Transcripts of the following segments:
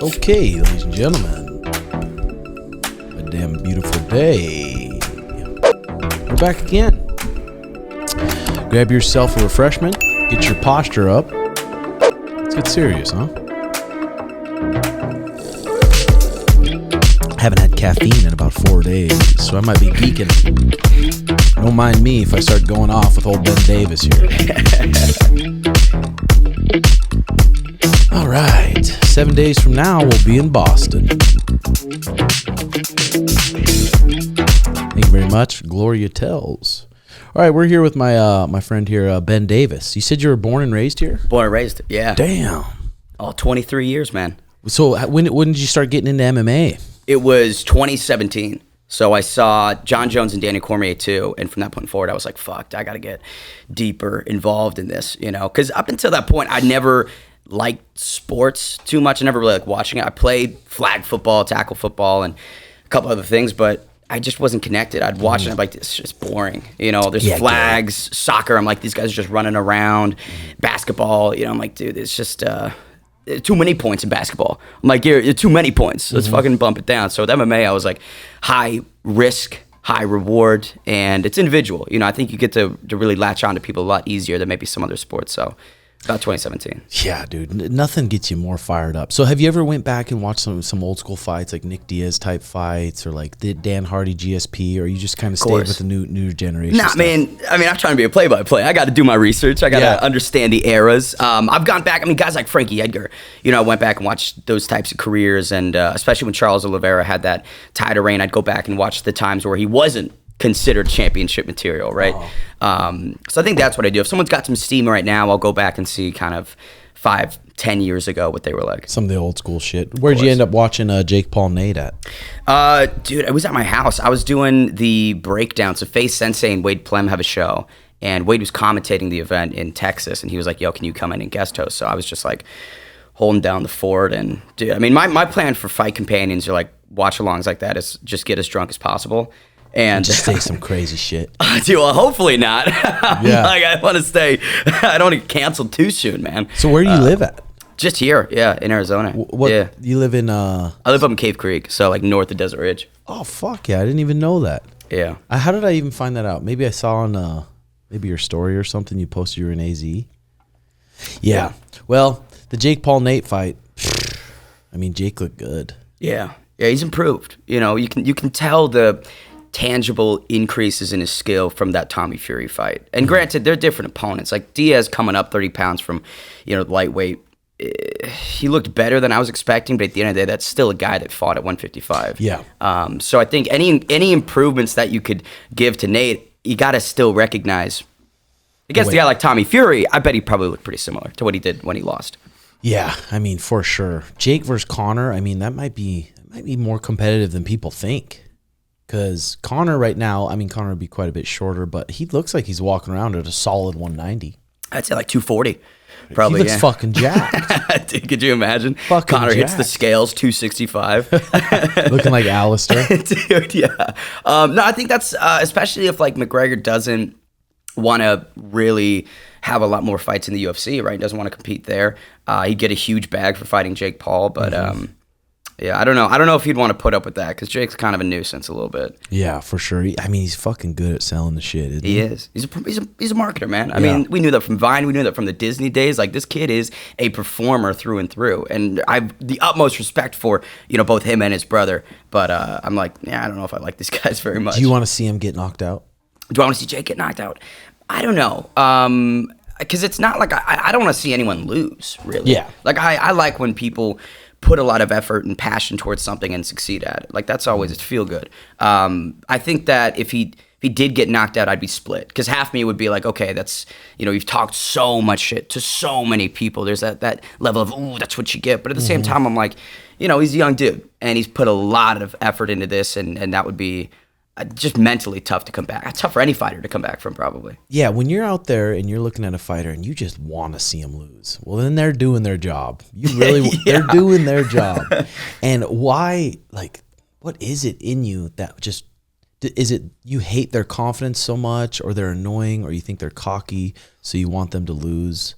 Okay, ladies and gentlemen, a damn beautiful day. We're back again. Grab yourself a refreshment, get your posture up. Let's get serious, huh? I haven't had caffeine in about 4 days, so I might be geeking. Don't mind me if I start going off with old Ben Davis here. All right, 7 days from now, we'll be in Boston. Thank you very much. Gloria tells. All right, we're here with my friend here, Ben Davis. You said you were born and raised here? Born and raised, yeah. Damn. Oh, 23 years, man. So when did you start getting into MMA? It was 2017. So I saw Jon Jones and Daniel Cormier too, and from that point forward, I was like, fuck, I got to get deeper involved in this, you know? Because up until that point, I never liked sports too much. I never really liked watching it. I played flag football, tackle football, and a couple other things, but I just wasn't connected. I'd watch it and I'd be like, it's just boring. You know, there's flags, soccer. I'm like, these guys are just running around. Basketball, you know, I'm like, dude, it's just too many points in basketball. I'm like, you're too many points. Let's fucking bump it down. So with MMA, I was like, high risk, high reward, and it's individual. You know, I think you get to really latch on to people a lot easier than maybe some other sports. So about 2017. Yeah, dude. Nothing gets you more fired up. So have you ever went back and watched some old school fights, like Nick Diaz type fights, or like the Dan Hardy GSP, or you just kind of stayed with the new generation stuff? Man. I mean, I'm trying to be a play-by-play. I got to do my research. I got to understand the eras. I've gone back. I mean, guys like Frankie Edgar, you know, I went back and watched those types of careers, and especially when Charles Oliveira had that title reign, I'd go back and watch the times where he wasn't considered championship material, right? So I think that's what I do. If someone's got some steam right now, I'll go back and see kind of 5-10 years ago what they were like. Some of the old school shit. Where'd you end up watching Jake Paul Nate at? Dude, it was at my house. I was doing the breakdown. So Face Sensei and Wade Plem have a show, and Wade was commentating the event in Texas, and he was like, yo, can you come in and guest host? So I was just like holding down the fort, and dude, I mean, my plan for fight companions or like watch-alongs like that is just get as drunk as possible. And just say some crazy shit. Dude, well, hopefully not. Yeah. Like, I want to stay. I don't want to get canceled too soon, man. So where do you live at? Just here, yeah, in Arizona. What? Yeah. You live in? I live up in Cave Creek, so like north of Desert Ridge. Oh fuck yeah! I didn't even know that. Yeah. How did I even find that out? Maybe I saw on maybe your story or something. You posted you were in AZ. Yeah. Well, the Jake Paul Nate fight. I mean, Jake looked good. Yeah. Yeah, he's improved. You know, you can tell the tangible increases in his skill from that Tommy Fury fight. And granted, they're different opponents. Like Diaz coming up 30 pounds from, you know, lightweight, he looked better than I was expecting, but at the end of the day, that's still a guy that fought at 155. Yeah. So I think any improvements that you could give to Nate, you got to still recognize. Against a guy like Tommy Fury, I bet he probably looked pretty similar to what he did when he lost. Yeah, I mean, for sure. Jake versus Conor, I mean, that might be more competitive than people think. Because Conor right now, I mean, Conor would be quite a bit shorter, but he looks like he's walking around at a solid 190. I'd say like 240. Probably, he looks fucking jacked. Dude, could you imagine? Fucking Conor hits jacked. the scales, 265. Looking like Alistair. Dude, yeah. No, I think that's, especially if like McGregor doesn't want to really have a lot more fights in the UFC, right? He doesn't want to compete there. He'd get a huge bag for fighting Jake Paul, but yeah, I don't know. I don't know if he'd want to put up with that because Jake's kind of a nuisance a little bit. Yeah, for sure. I mean, he's fucking good at selling the shit, isn't he? He is. He's a marketer, man. I mean, we knew that from Vine. We knew that from the Disney days. Like, this kid is a performer through and through. And I've the utmost respect for, you know, both him and his brother. But I'm like, yeah, I don't know if I like these guys very much. Do you want to see him get knocked out? Do I want to see Jake get knocked out? I don't know. Because it's not like I don't want to see anyone lose, really. Yeah. Like, I like when people put a lot of effort and passion towards something and succeed at it. Like, that's always feel good. I think that if he did get knocked out, I'd be split. Because half me would be like, okay, that's, you know, you've talked so much shit to so many people. There's that level of, ooh, that's what you get. But at the same time, I'm like, you know, he's a young dude. And he's put a lot of effort into this. And that would be just mentally tough to come back. Tough for any fighter to come back from, probably. Yeah, when you're out there and you're looking at a fighter and you just want to see him lose, well, then they're doing their job. You really, they're doing their job. And why, like, what is it in you that just, is it you hate their confidence so much, or they're annoying, or you think they're cocky, so you want them to lose?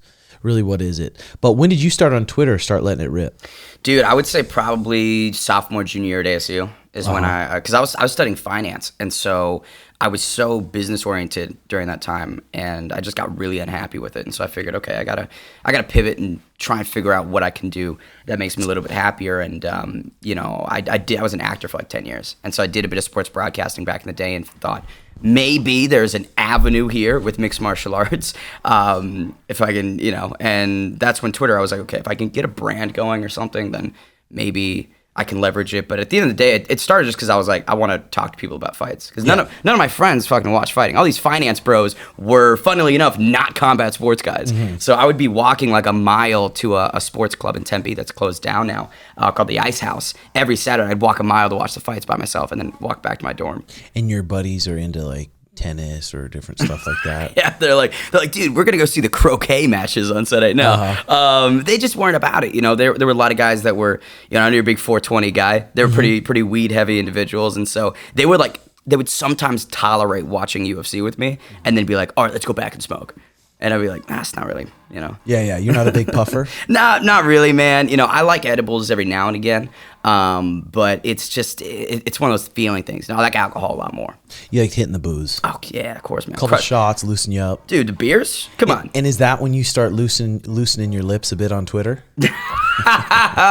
Really, what is it? But when did you start on Twitter, start letting it rip? Dude, I would say probably sophomore, junior year at ASU is when because I was studying finance, and so I was so business oriented during that time, and I just got really unhappy with it, and so I figured, okay, I gotta pivot and try and figure out what I can do that makes me a little bit happier. And I was an actor for like 10 years, and so I did a bit of sports broadcasting back in the day, and thought maybe there's an avenue here with mixed martial arts, if I can, and that's when Twitter, I was like, okay, if I can get a brand going or something, then maybe I can leverage it. But at the end of the day, it started just because I was like, I want to talk to people about fights. Because none of my friends fucking watch fighting. All these finance bros were, funnily enough, not combat sports guys. So I would be walking like a mile to a sports club in Tempe that's closed down now, called the Ice House. Every Saturday, I'd walk a mile to watch the fights by myself and then walk back to my dorm. And your buddies are into like tennis or different stuff like that. Yeah, they're like, dude, we're gonna go see the croquet matches on Sunday. No, they just weren't about it. There were a lot of guys that were, I know you're a big 420 guy. They were pretty weed heavy individuals, and so they would sometimes tolerate watching UFC with me, and then be like, all right, let's go back and smoke. And I'd be like, nah, it's not really, Yeah, you're not a big puffer? Nah, not really, man. I like edibles every now and again, but it's just, it's one of those feeling things. I like alcohol a lot more. You like hitting the booze? Oh, yeah, of course, man. Couple shots, loosen you up. Dude, the beers? Come on. And is that when you start loosening your lips a bit on Twitter?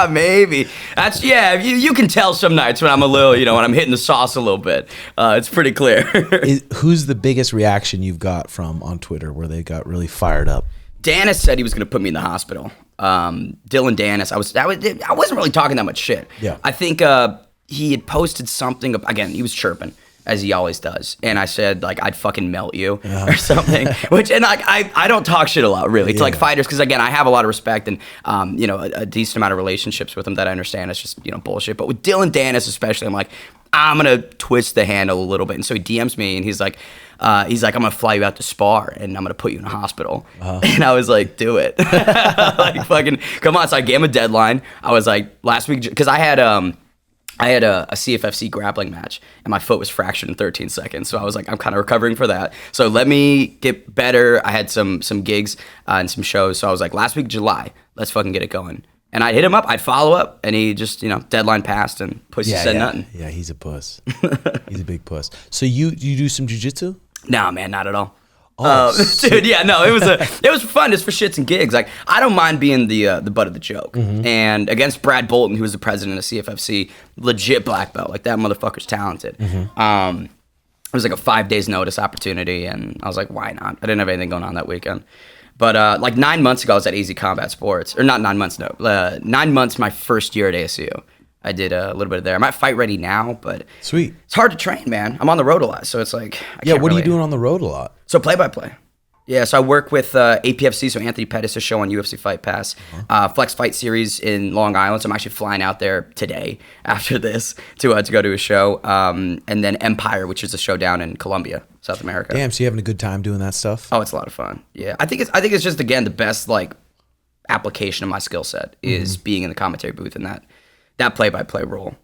Maybe. That's, you can tell some nights when I'm a little, when I'm hitting the sauce a little bit. It's pretty clear. Who's the biggest reaction you've got from on Twitter where they got really fired up? Danis said he was going to put me in the hospital. Dillon Danis, I wasn't really talking that much shit. Yeah. I think he had posted something, again, he was chirping, as he always does. And I said, like, I'd fucking melt you or something. I don't talk shit a lot, really, to like fighters, because, again, I have a lot of respect and, a decent amount of relationships with them that I understand. It's just, bullshit. But with Dillon Danis especially, I'm like, I'm going to twist the handle a little bit. And so he DMs me, and he's like, I'm going to fly you out to Spar, and I'm going to put you in a hospital. And I was like, do it. Like, fucking, come on. So I gave him a deadline. I was like, last week, because I had a CFFC grappling match, and my foot was fractured in 13 seconds. So I was like, I'm kind of recovering for that. So let me get better. I had some gigs and some shows. So I was like, last week, July, let's fucking get it going. And I'd hit him up, I'd follow up, and he just, deadline passed, and pussy said nothing. Yeah, he's a puss. He's a big puss. So you do some jiu-jitsu? Nah, man, not at all. Oh, dude, yeah, no, it was fun just for shits and gigs. Like, I don't mind being the butt of the joke. And against Brad Bolton, who was the president of CFFC, legit black belt. Like, that motherfucker's talented. It was like a 5 days notice opportunity, and I was like, why not? I didn't have anything going on that weekend. But like 9 months ago, I was at Easy Combat Sports. Or not 9 months, no. 9 months my first year at ASU. I did a little bit of there. I'm at Fight Ready now, but sweet. It's hard to train, man. I'm on the road a lot, so it's like, what are you doing on the road a lot? So play-by-play. Yeah, so I work with APFC, so Anthony Pettis' show on UFC Fight Pass, Flex Fight Series in Long Island. So I'm actually flying out there today after this to go to a show, and then Empire, which is a show down in Colombia, South America. Damn, so you having a good time doing that stuff? Oh, it's a lot of fun. Yeah, I think it's just, again, the best like application of my skill set is being in the commentary booth in that play-by-play role.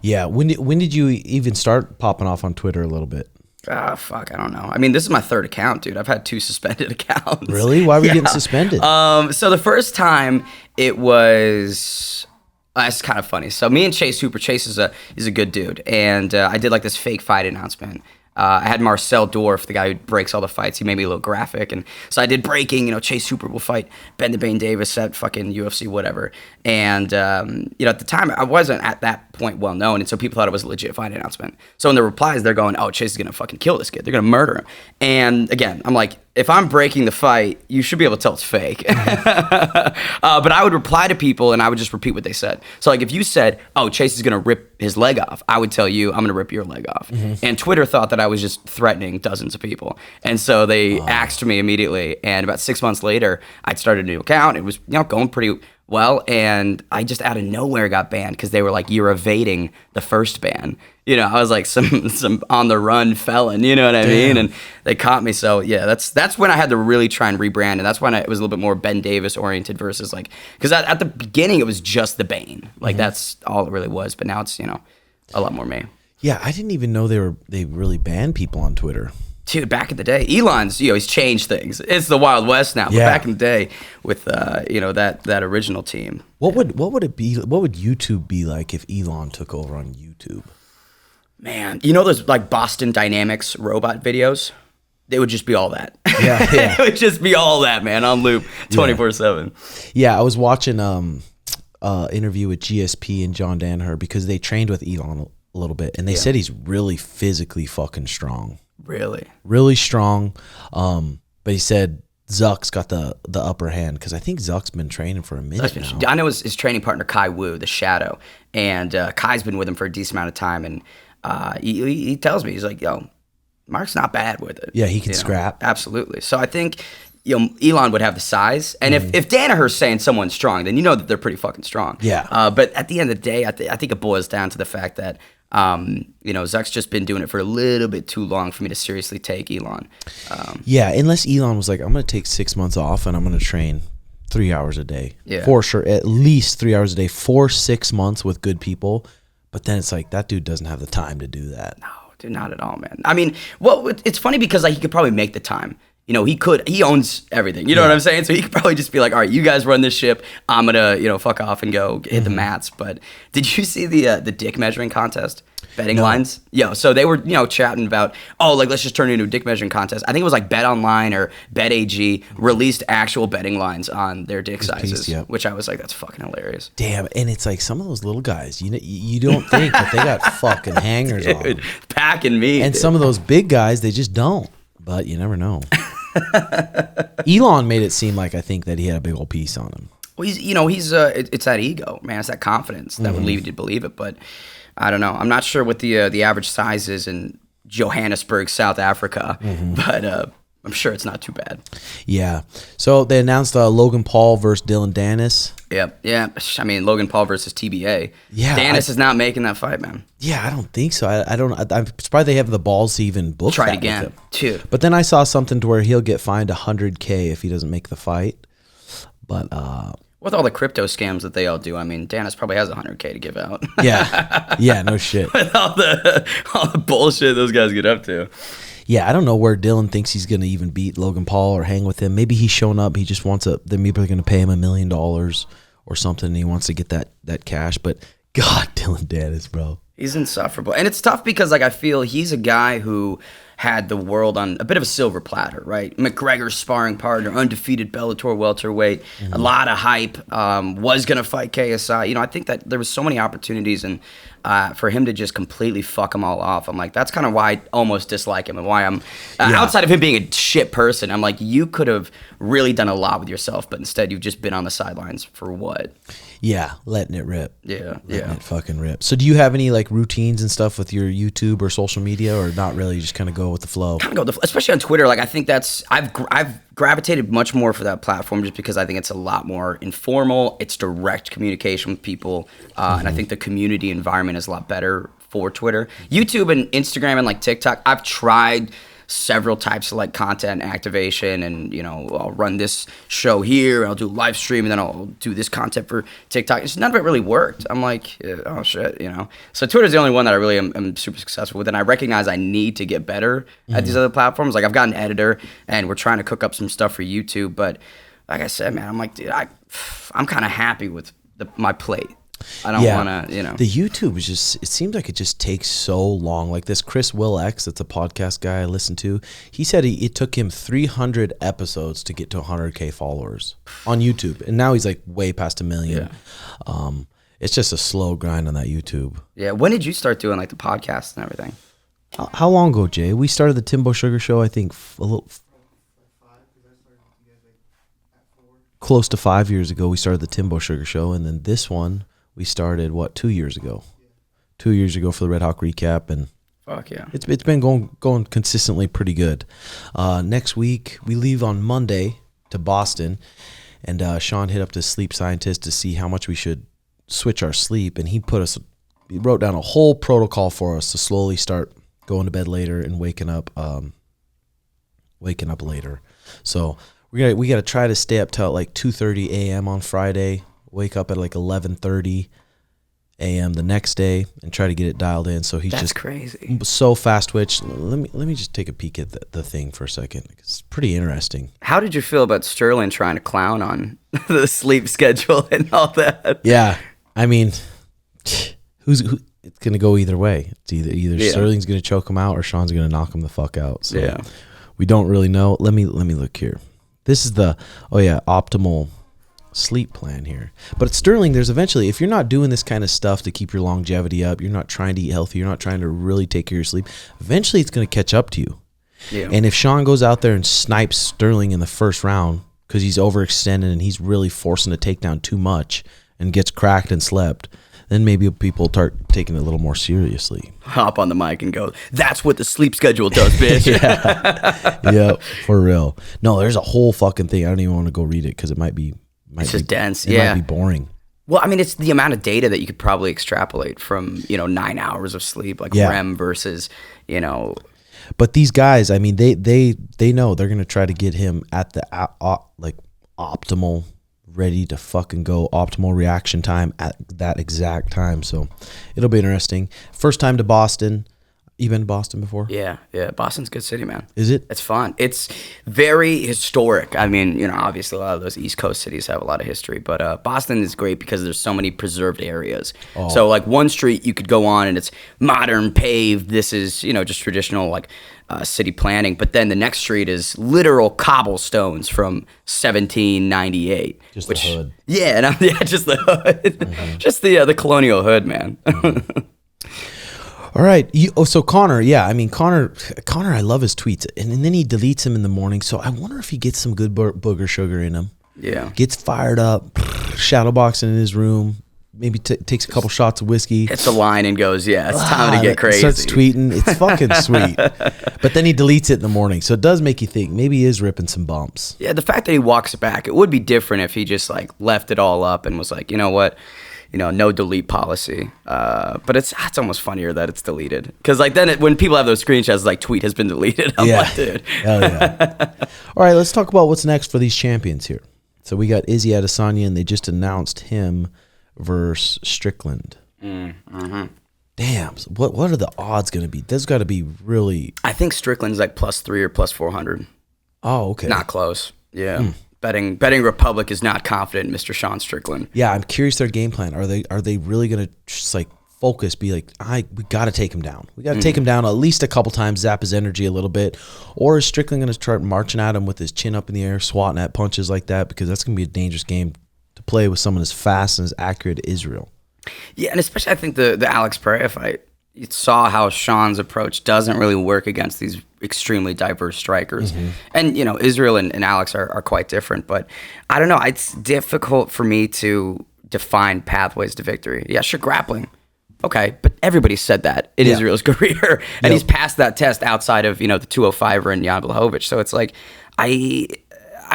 Yeah, when did you even start popping off on Twitter a little bit? Fuck, I don't know. I mean, this is my third account, dude. I've had 2 suspended accounts. Really? Why were you getting suspended? So the first time it was, it's kind of funny. So me and Chase Hooper, Chase is a good dude, and I did like this fake fight announcement. I had Marcel Dorff, the guy who breaks all the fights. He made me a little graphic, and so I did breaking. Chase Hooper will fight Ben The Bane Davis at fucking UFC, whatever. And at the time, I wasn't at that point well known, and so people thought it was a legit fight announcement. So in the replies, they're going, "Oh, Chase is gonna fucking kill this kid. They're gonna murder him." And again, I'm like, if I'm breaking the fight, you should be able to tell it's fake. But I would reply to people, and I would just repeat what they said. So like, if you said, "Oh, Chase is gonna rip his leg off," I would tell you, "I'm gonna rip your leg off." And Twitter thought that I was just threatening dozens of people, and so they axed me immediately. And about 6 months later, I'd started a new account. It was going pretty well, and I just out of nowhere got banned because they were like, "You're evading the first ban." I was like some on the run felon, you know what I mean? And they caught me. So yeah, that's when I had to really try and rebrand, and that's when it was a little bit more Ben Davis oriented versus like, because at the beginning it was just the Bane, like that's all it really was. But now it's a lot more me. Yeah, I didn't even know they really banned people on Twitter. Dude, back in the day, Elon's, he's changed things. It's the Wild West now. But back in the day with, that original team. What would it be? What would YouTube be like if Elon took over on YouTube? Man, those like Boston Dynamics robot videos? They would just be all that. Yeah. It would just be all that, man, on loop 24/7. Yeah, I was watching interview with GSP and John Danaher because they trained with Elon a little bit, and they said he's really physically fucking strong. Really strong. But he said Zuck's got the upper hand because I think Zuck's been training for a minute now. I know his training partner Kai Wu, the Shadow, and Kai's been with him for a decent amount of time, and he tells me, he's like, yo, Mark's not bad with it. Yeah, he can scrap. Absolutely. So I think Elon would have the size, and if Danaher's saying someone's strong, then that they're pretty fucking strong. Yeah. But at the end of the day, I think it boils down to the fact that Zuck's just been doing it for a little bit too long for me to seriously take Elon. Unless Elon was like, I'm going to take 6 months off and I'm going to train 3 hours a day. Yeah. For sure. At least 3 hours a day for 6 months with good people. But then it's like, that dude doesn't have the time to do that. No, dude, not at all, man. I mean, it's funny because like he could probably make the time. He owns everything. You know what I'm saying? So he could probably just be like, all right, you guys run this ship. I'm going to, fuck off and go hit the mats. But did you see the dick measuring contest? Betting lines? So they were, chatting about, let's just turn it into a dick measuring contest. I think it was like Bet Online or Bet AG released actual betting lines on their dick sizes, which I was like, that's fucking hilarious. Damn. And it's like some of those little guys, you don't think, but they got fucking hangers on them. Packing me. And some of those big guys, they just don't. But you never know. Elon made it seem like I think that he had a big old piece on him. Well, he's it's that ego, man. It's that confidence that would lead you to believe it. But I don't know. I'm not sure what the average size is in Johannesburg, South Africa, but I'm sure it's not too bad. Yeah. So they announced Logan Paul versus Dillon Danis. Yep. Yeah. I mean, Logan Paul versus TBA. Yeah. Danis is not making that fight, man. Yeah, I don't think so. I'm surprised they have the balls to even book Try that it again, too. But then I saw something to where he'll get fined $100K if he doesn't make the fight. But with all the crypto scams that they all do, I mean, Danis probably has $100K to give out. Yeah, no shit. With all the bullshit those guys get up to. Yeah, I don't know where Dillon thinks he's going to even beat Logan Paul or hang with him. Maybe he's shown up. He just wants then maybe they're going to pay him $1 million or something. And he wants to get that cash. But God, Dillon Danis, bro. He's insufferable. And it's tough because I feel he's a guy who had the world on a bit of a silver platter, right? McGregor's sparring partner, undefeated Bellator welterweight, a lot of hype, was going to fight KSI. I think that there was so many opportunities, and for him to just completely fuck them all off, I'm like, that's kind of why I almost dislike him and why I'm, outside of him being a shit person, I'm like, you could have really done a lot with yourself, but instead you've just been on the sidelines for what? Yeah, letting it rip. Letting it fucking rip. So do you have any like routines and stuff with your YouTube or social media, or not really? You just kind of go with the flow? Kind of go, especially on Twitter. Like I think I've gravitated much more for that platform just because I think it's a lot more informal. It's direct communication with people, and I think the community environment is a lot better for Twitter. YouTube and Instagram and like TikTok, I've tried several types of like content activation, and I'll run this show here, I'll do a live stream, and then I'll do this content for TikTok. It's none of it really worked. I'm like, oh shit, So Twitter's the only one that I really am super successful with, and I recognize I need to get better at these other platforms. Like I've got an editor, and we're trying to cook up some stuff for YouTube, but like I said, man, I'm like, dude, I'm kind of happy with my plate. I don't want to, The YouTube is just, it seems like it just takes so long. Like this Chris Will X, that's a podcast guy I listen to. He said it took him 300 episodes to get to 100K followers on YouTube. And now he's like way past 1 million. Yeah. It's just a slow grind on that YouTube. Yeah. When did you start doing like the podcast and everything? How long ago, Jay? We started the Timbo Sugar Show, I think, close to 5 years ago. We started the Timbo Sugar Show. And then this one, we started 2 years ago? 2 years ago for the Red Hawk recap, and fuck yeah, it's been going consistently pretty good. Next week we leave on Monday to Boston, and Sean hit up the sleep scientist to see how much we should switch our sleep, and he wrote down a whole protocol for us to slowly start going to bed later and waking up later. So we got to try to stay up till like 2:30 a.m. on Friday. Wake up at like 11:30, a.m. the next day and try to get it dialed in. So he's That's just crazy. so fast twitch. Let me just take a peek at the thing for a second. It's pretty interesting. How did you feel about Sterling trying to clown on the sleep schedule and all that? Yeah, I mean, who? It's gonna go either way. It's either Sterling's gonna choke him out or Sean's gonna knock him the fuck out. So we don't really know. Let me look here. This is the optimal sleep plan here. But at Sterling, there's eventually, if you're not doing this kind of stuff to keep your longevity up, you're not trying to eat healthy, you're not trying to really take care of your sleep, eventually it's going to catch up to you. Yeah. And if Sean goes out there and snipes Sterling in the first round because he's overextended and he's really forcing a takedown too much and gets cracked and slept, then maybe people start taking it a little more seriously. Hop on the mic and go, that's what the sleep schedule does, bitch. Yeah, for real. No, there's a whole fucking thing. I don't even want to go read it because it might be it's just dense. It might be boring. Well, I mean, it's the amount of data that you could probably extrapolate from, 9 hours of sleep, like REM versus, But these guys, I mean, they know they're going to try to get him at the optimal, ready to fucking go, optimal reaction time at that exact time. So it'll be interesting. First time to Boston. You been to Boston before? Yeah. Boston's a good city, man. Is it? It's fun. It's very historic. I mean, obviously a lot of those East Coast cities have a lot of history, but Boston is great because there's so many preserved areas. Oh. So like one street you could go on and it's modern paved. This is, just traditional city planning. But then the next street is literal cobblestones from 1798. Just the hood. Yeah, just the hood. Mm-hmm. Just the colonial hood, man. Mm-hmm. All right. So Connor, Connor, I love his tweets. And then he deletes him in the morning. So I wonder if he gets some good booger sugar in him. Yeah. Gets fired up, shadowboxing in his room, maybe takes a couple shots of whiskey. Hits a line and goes, it's time to get crazy. Starts tweeting. It's fucking sweet. But then he deletes it in the morning. So it does make you think maybe he is ripping some bumps. Yeah, the fact that he walks it back, it would be different if he just left it all up and was like, you know what? No delete policy. But it's almost funnier that it's deleted. Because then when people have those screenshots, tweet has been deleted. I'm like, dude. Hell yeah. All right, let's talk about what's next for these champions here. So we got Izzy Adesanya, and they just announced him versus Stickland. Mm-hmm. Damn. So what are the odds going to be? There's got to be really... I think Strickland's +3 or +400. Oh, okay. Not close. Yeah. Betting Republic is not confident in Mr. Sean Strickland. Yeah, I'm curious their game plan. Are they really going to just focus, be like, we got to take him down. We got to take him down at least a couple times, zap his energy a little bit. Or is Strickland going to start marching at him with his chin up in the air, swatting at punches like that? Because that's going to be a dangerous game to play with someone as fast and as accurate as Israel. Yeah, and especially I think the Alex Pereira fight, you saw how Sean's approach doesn't really work against these extremely diverse strikers. Mm-hmm. And, Israel and Alex are quite different. But I don't know. It's difficult for me to define pathways to victory. Yeah, sure, grappling. Okay, but everybody said that in Israel's career. And he's passed that test outside of, the 205er and Jan Blachowicz. So it's like, I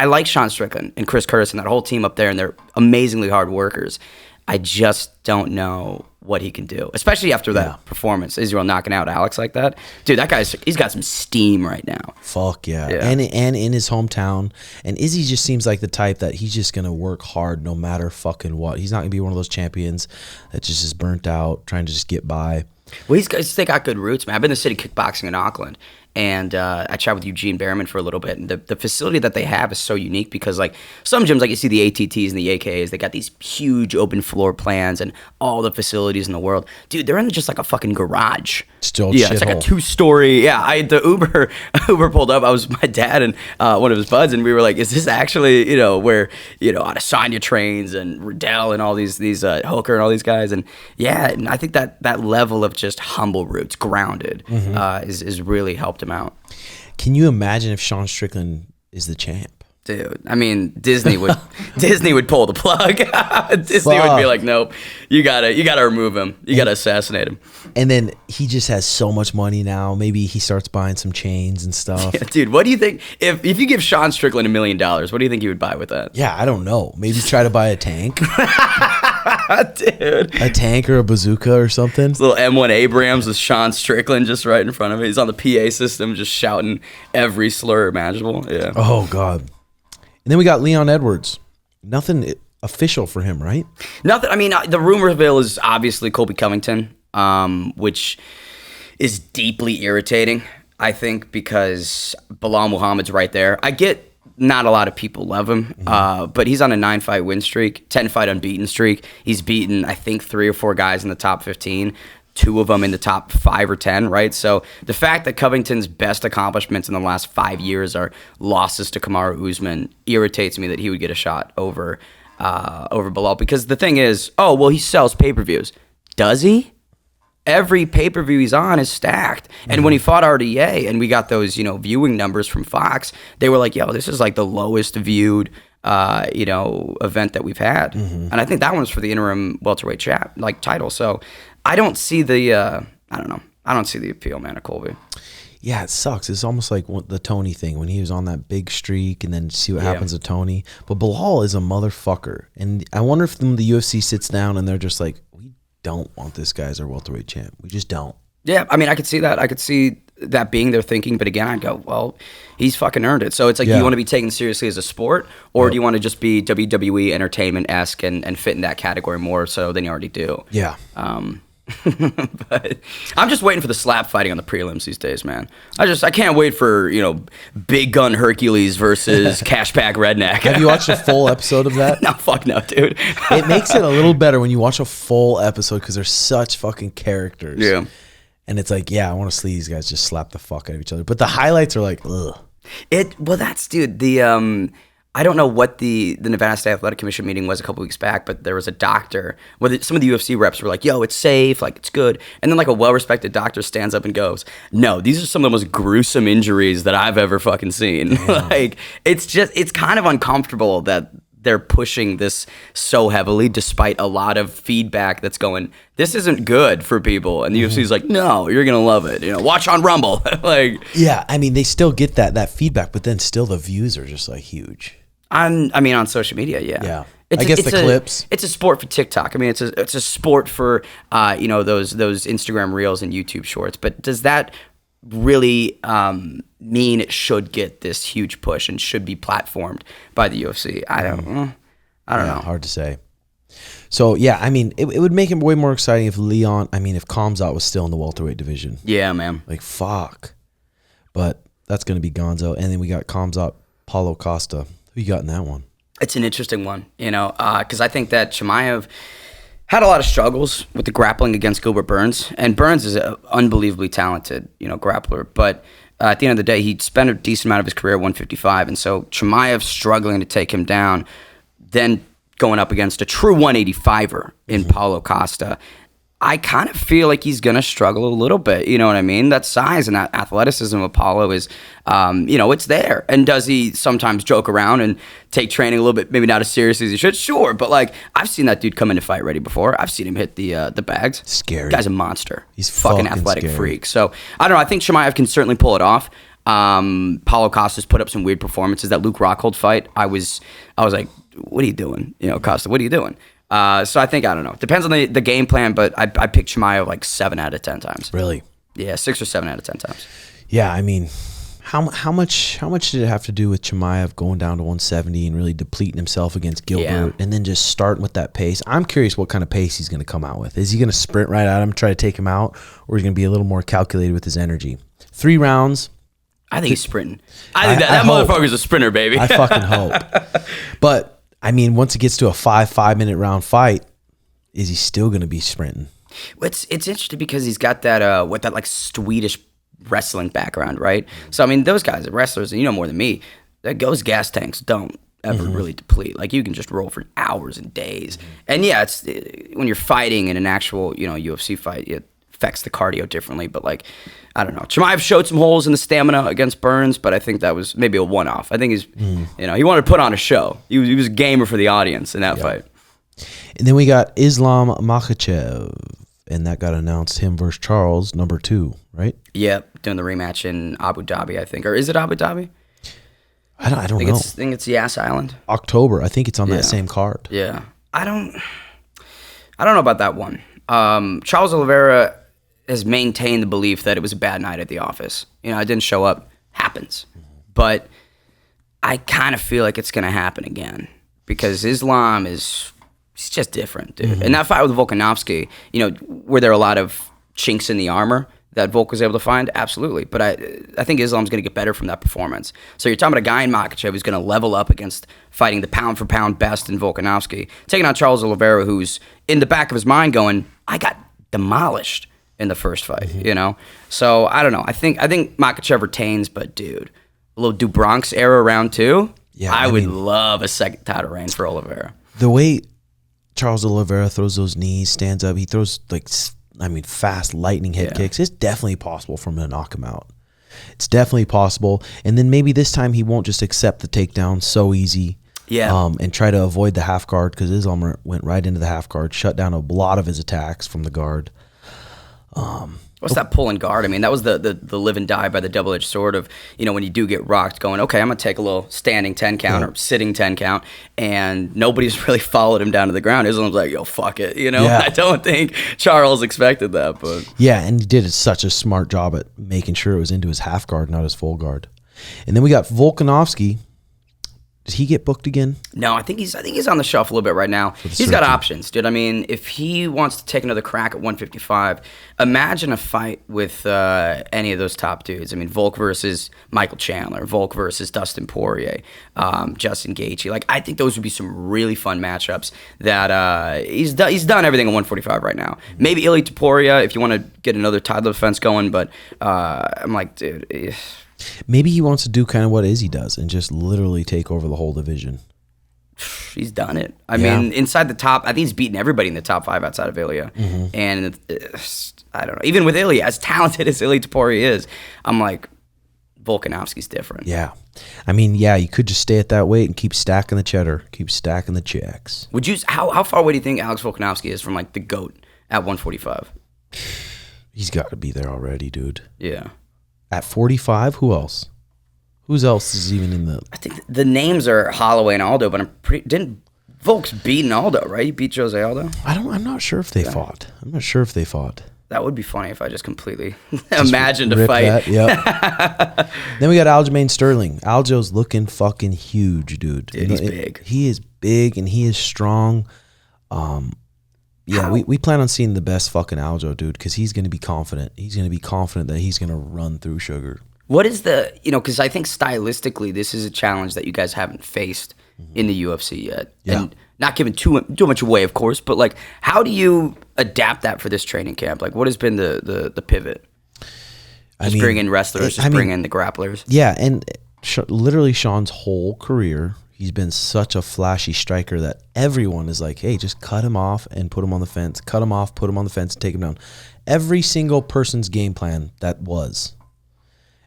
like Sean Strickland and Chris Curtis and that whole team up there, and they're amazingly hard workers. I just don't know what he can do, especially after that performance. Israel knocking out Alex like that. Dude, he's got some steam right now. Fuck yeah. And in his hometown. And Izzy just seems like the type that he's just going to work hard no matter fucking what. He's not going to be one of those champions that just is burnt out, trying to just get by. Well, they got good roots, man. I've been to City Kickboxing in Auckland. And I chatted with Eugene Behrman for a little bit. And the facility that they have is so unique because, some gyms, you see the ATTs and the AKAs, they got these huge open floor plans and all the facilities in the world. Dude, they're in just a fucking garage. Still it's like a 2-story. Yeah, the Uber pulled up. I was with my dad and one of his buds, and we were like, is this actually, where, Adesanya trains and Riddell and all these Hooker and all these guys. And yeah, and I think that level of just humble roots, grounded, is really helped him out. Can you imagine if Sean Strickland is the champ? Dude, I mean, Disney would pull the plug. Disney would be like, nope, you gotta remove him. You gotta assassinate him. And then he just has so much money now. Maybe he starts buying some chains and stuff. Yeah, dude, what do you think if you give Sean Strickland $1 million? What do you think he would buy with that? Yeah, I don't know. Maybe try to buy a tank. Dude, a tank or a bazooka or something. This little M1 Abrams with Sean Strickland just right in front of him. He's on the PA system, just shouting every slur imaginable. Yeah. Oh God. And then we got Leon Edwards. Nothing official for him, right? Nothing. I mean, the rumor mill is obviously Colby Covington, which is deeply irritating, I think, because Bilal Muhammad's right there. I get not a lot of people love him, but he's on a 9-fight win streak, 10-fight unbeaten streak. He's beaten, I think, 3 or 4 guys in the top 15, 2 of them in the top 5 or 10, right? So the fact that Covington's best accomplishments in the last 5 years are losses to Kamaru Usman irritates me that he would get a shot over Bilal. Because the thing is, he sells pay-per-views. Does he? Every pay-per-view he's on is stacked. And when he fought RDA and we got those, viewing numbers from Fox, they were like, this is like the lowest viewed, event that we've had. And I think that one was for the interim welterweight title. So I don't see the, I don't see the appeal, man, of Colby. Yeah, it sucks. It's almost like the Tony thing when he was on that big streak and then see what happens to Tony. But Bilal is a motherfucker. And I wonder if the UFC sits down and they're just like, we don't want this guy as our welterweight champ. We just don't. Yeah, I mean, I could see that. I could see that being their thinking. But again, I go, well, he's fucking earned it. So it's like, do you want to be taken seriously as a sport, or do you want to just be WWE entertainment-esque and fit in that category more so than you already do? Yeah. But I'm just waiting for the slap fighting on the prelims these days, man. I can't wait for, Big Gun Hercules versus Cash Pack Redneck. Have you watched a full episode of that? No, fuck no, dude. It makes it a little better when you watch a full episode because they're such fucking characters. Yeah. And it's like, I want to see these guys just slap the fuck out of each other. But the highlights are like, ugh. I don't know what the Nevada State Athletic Commission meeting was a couple weeks back, but there was a doctor where some of the UFC reps were like, yo, it's safe, like it's good. And then like a well-respected doctor stands up and goes, no, these are some of the most gruesome injuries that I've ever fucking seen. Like, it's kind of uncomfortable that they're pushing this so heavily despite a lot of feedback that's going, this isn't good for people. And the UFC's like, no, you're going to love it. Watch on Rumble. Like, yeah, I mean, they still get that feedback, but then still the views are just like huge. On social media, yeah. Yeah. I guess the clips. It's a sport for TikTok. I mean, it's a sport for those Instagram Reels and YouTube Shorts. But does that really mean it should get this huge push and should be platformed by the UFC? I don't know. Hard to say. So yeah, I mean, it would make it way more exciting if Khamzat was still in the welterweight division. Yeah, man. Like fuck. But that's gonna be Gonzo, and then we got Khamzat, Paulo Costa. Who you got in that one? It's an interesting one, because I think that Chimaev had a lot of struggles with the grappling against Gilbert Burns, and Burns is an unbelievably talented, grappler. But at the end of the day, he spent a decent amount of his career at 155, and so Chimaev struggling to take him down, then going up against a true 185er in Paulo Costa. I kind of feel like he's going to struggle a little bit. You know what I mean? That size and that athleticism of Paulo is, it's there. And does he sometimes joke around and take training a little bit, maybe not as seriously as he should? Sure. But like, I've seen that dude come into fight ready before. I've seen him hit the bags. Scary. The guy's a monster. He's fucking athletic scary. freak. So I don't know. I think Chimaev can certainly pull it off. Paulo Costa's put up some weird performances. That Luke Rockhold fight, I was like, what are you doing? Costa, what are you doing? So I think, I don't know. Depends on the game plan, but I picked Chimaev like 7 out of 10 times. Really? Yeah, 6 or 7 out of 10 times. Yeah, I mean, how much did it have to do with Chimaev going down to 170 and really depleting himself against Gilbert and then just starting with that pace? I'm curious what kind of pace he's going to come out with. Is he going to sprint right at him, try to take him out, or is he going to be a little more calculated with his energy? 3 rounds. I think he's sprinting. I think that motherfucker's a sprinter, baby. I fucking hope. But I mean, once it gets to a 5-minute round fight, is he still going to be sprinting? It's interesting because he's got that like Swedish wrestling background, right? So I mean, those guys are wrestlers, and you know more than me. Those gas tanks don't ever really deplete. Like you can just roll for hours and days. And yeah, it's when you're fighting in an actual UFC fight, it affects the cardio differently. But like, I don't know. Chimaev showed some holes in the stamina against Burns, but I think that was maybe a one-off. I think he's, he wanted to put on a show. He was a gamer for the audience in that fight. And then we got Islam Makhachev, and that got announced, him versus Charles, number 2, right? Yep, doing the rematch in Abu Dhabi, I think. Or is it Abu Dhabi? I don't know. I think it's Yas Island. October. I think it's on that same card. Yeah. I don't know about that one. Charles Oliveira has maintained the belief that it was a bad night at the office. I didn't show up. Happens. But I kind of feel like it's going to happen again. because Islam he's just different, dude. And that fight with Volkanovski, were there a lot of chinks in the armor that Volk was able to find? Absolutely. But I think Islam's going to get better from that performance. So you're talking about a guy in Makhachev who's going to level up against fighting the pound-for-pound best in Volkanovski, taking on Charles Oliveira, who's in the back of his mind going, I got demolished in the first fight, So I don't know. I think Makhachev retains, but dude, a little Dubronx era round 2, I would love a second title reign for Oliveira. The way Charles Oliveira throws those knees, stands up, he throws fast lightning hit kicks. It's definitely possible for him to knock him out. It's definitely possible. And then maybe this time he won't just accept the takedown so easy. Yeah. And try to avoid the half guard, because Islam went right into the half guard, shut down a lot of his attacks from the guard. What's that pull and guard? I mean, that was the live and die by the double-edged sword of, when you do get rocked, going, okay, I'm going to take a little standing 10 count or sitting 10 count, and nobody's really followed him down to the ground. Islam's like, yo, fuck it, I don't think Charles expected that, but... Yeah, and he did such a smart job at making sure it was into his half guard, not his full guard. And then we got Volkanovski. Did he get booked again? No, I think he's on the shelf a little bit right now. He's got options, dude. I mean, if he wants to take another crack at 155, imagine a fight with any of those top dudes. I mean, Volk versus Michael Chandler, Volk versus Dustin Poirier, Justin Gaethje. Like, I think those would be some really fun matchups. That he's done everything at 145 right now. Maybe Ilie Topuria if you want to get another title defense going, but I'm like, dude. Maybe he wants to do kind of what Izzy does and just literally take over the whole division. He's done it. I mean, inside the top, I think he's beaten everybody in the top 5 outside of Ilia. And I don't know. Even with Ilia, as talented as Ilie Topuria is, I'm like, Volkanovski's different. Yeah. I mean, you could just stay at that weight and keep stacking the cheddar, keep stacking the checks. Would you? How far away do you think Alex Volkanovski is from like the GOAT at 145? He's got to be there already, dude. Yeah. At 45, who else? Who else is even in the... I think the names are Holloway and Aldo, but didn't Volk's beat Aldo, right? He beat Jose Aldo? I'm not sure if they fought. I'm not sure if they fought. That would be funny if I just completely imagined a fight. That, yep. Then we got Aljamain Sterling. Aljo's looking fucking huge, dude. Dude, he's big. He is big and he is strong. We plan on seeing the best fucking Aljo, dude, because he's going to be confident. He's going to be confident that he's going to run through Sugar. What is because I think stylistically this is a challenge that you guys haven't faced in the UFC yet. Yeah. And not giving too much away, of course, but like, how do you adapt that for this training camp? Like, what has been the pivot? Bring in wrestlers, bring in the grapplers. Yeah, and literally Sean's whole career, he's been such a flashy striker that everyone is like, hey, just cut him off and put him on the fence. Cut him off, put him on the fence, and take him down. Every single person's game plan that was.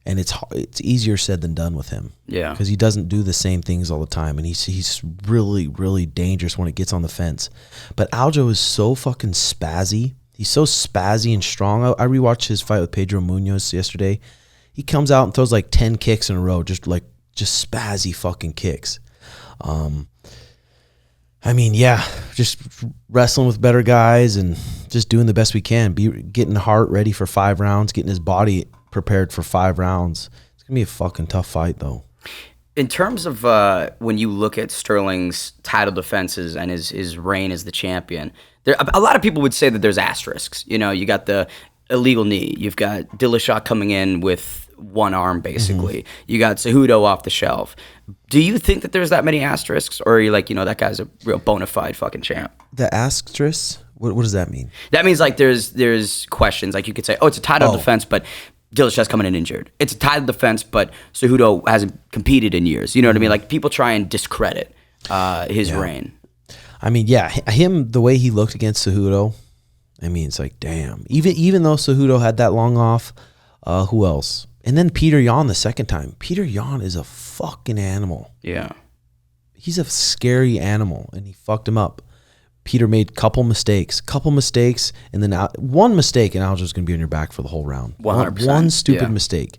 And it's easier said than done with him. Yeah. Because he doesn't do the same things all the time. And he's really, really dangerous when it gets on the fence. But Aljo is so fucking spazzy. He's so spazzy and strong. I rewatched his fight with Pedro Munoz yesterday. He comes out and throws like 10 kicks in a row, just spazzy fucking kicks. Just wrestling with better guys and just doing the best we can. Getting Hart ready for 5 rounds, getting his body prepared for 5 rounds. It's gonna be a fucking tough fight, though. In terms of when you look at Sterling's title defenses and his reign as the champion, a lot of people would say that there's asterisks. You got the illegal knee. You've got Dillashaw coming in with one arm, basically. You got Cejudo off the shelf. Do you think that there's that many asterisks, or are you like, that guy's a real bona fide fucking champ? The asterisks? What does that mean? That means like there's questions. Like you could say, oh, it's a title defense, but Dillashaw's coming in injured. It's a title defense, but Cejudo hasn't competed in years. You know what I mean? Like, people try and discredit his reign. I mean, him, the way he looked against Cejudo, I mean, it's like, damn. Even though Cejudo had that long off, who else? And then Peter Yan the second time. Peter Yan is a fucking animal. Yeah. He's a scary animal, and he fucked him up. Peter made couple mistakes, and then one mistake, and Aljo's going to be on your back for the whole round. 100%. One stupid mistake.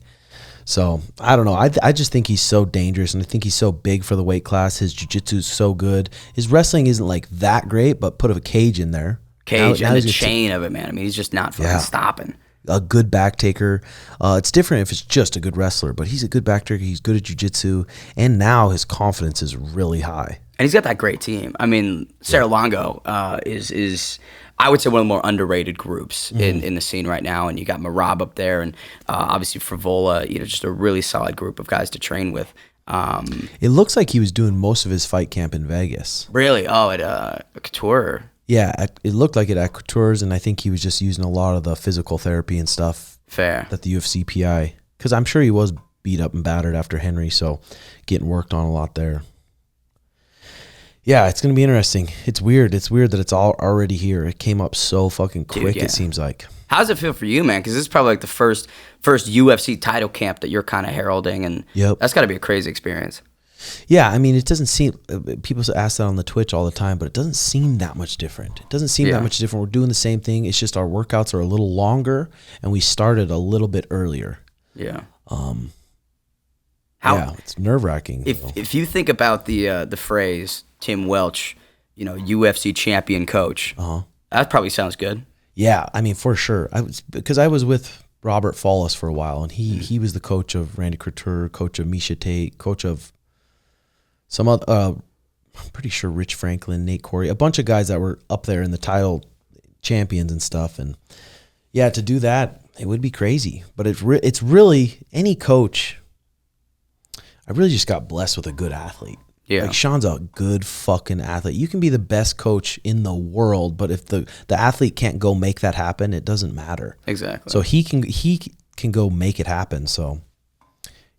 So, I don't know. I just think he's so dangerous, and I think he's so big for the weight class. His jiu-jitsu is so good. His wrestling isn't like that great, but put a cage in there. And the chain of it, man. I mean, he's just not fucking stopping. A good back taker. It's different if it's just a good wrestler, but he's a good back taker. He's good at jiu-jitsu, and now his confidence is really high. And he's got that great team. I mean, Sarah Longo is I would say one of the more underrated groups in the scene right now. And you got Marab up there, and obviously Frivola, just a really solid group of guys to train with. It looks like he was doing most of his fight camp in Vegas. Really? Oh, at Couture. Yeah, it looked like it at Couture's, and I think he was just using a lot of the physical therapy and stuff. Fair. That the UFC PI, because I'm sure he was beat up and battered after Henry, so getting worked on a lot there. Yeah, it's going to be interesting. It's weird. It's weird that it's all already here. It came up so fucking quick, it seems like. How does it feel for you, man? Because this is probably like the first UFC title camp that you're kind of heralding, and that's got to be a crazy experience. Yeah, I mean, it doesn't seem, people ask that on the Twitch all the time, but it doesn't seem that much different. It doesn't seem that much different. We're doing the same thing. It's just our workouts are a little longer, and we started a little bit earlier. Yeah. It's nerve-wracking. If you think about the phrase Tim Welch, UFC champion coach, that probably sounds good. Yeah, I mean, for sure. Because I was with Robert Follis for a while, and he was the coach of Randy Couture, coach of Misha Tate, coach of some other, I'm pretty sure Rich Franklin, Nate Corey, a bunch of guys that were up there in the title champions and stuff. And yeah, to do that, it would be crazy. But it's really, any coach, I really just got blessed with a good athlete. Yeah. Like Sean's a good fucking athlete. You can be the best coach in the world, but if the athlete can't go make that happen, it doesn't matter. Exactly. So he can go make it happen. So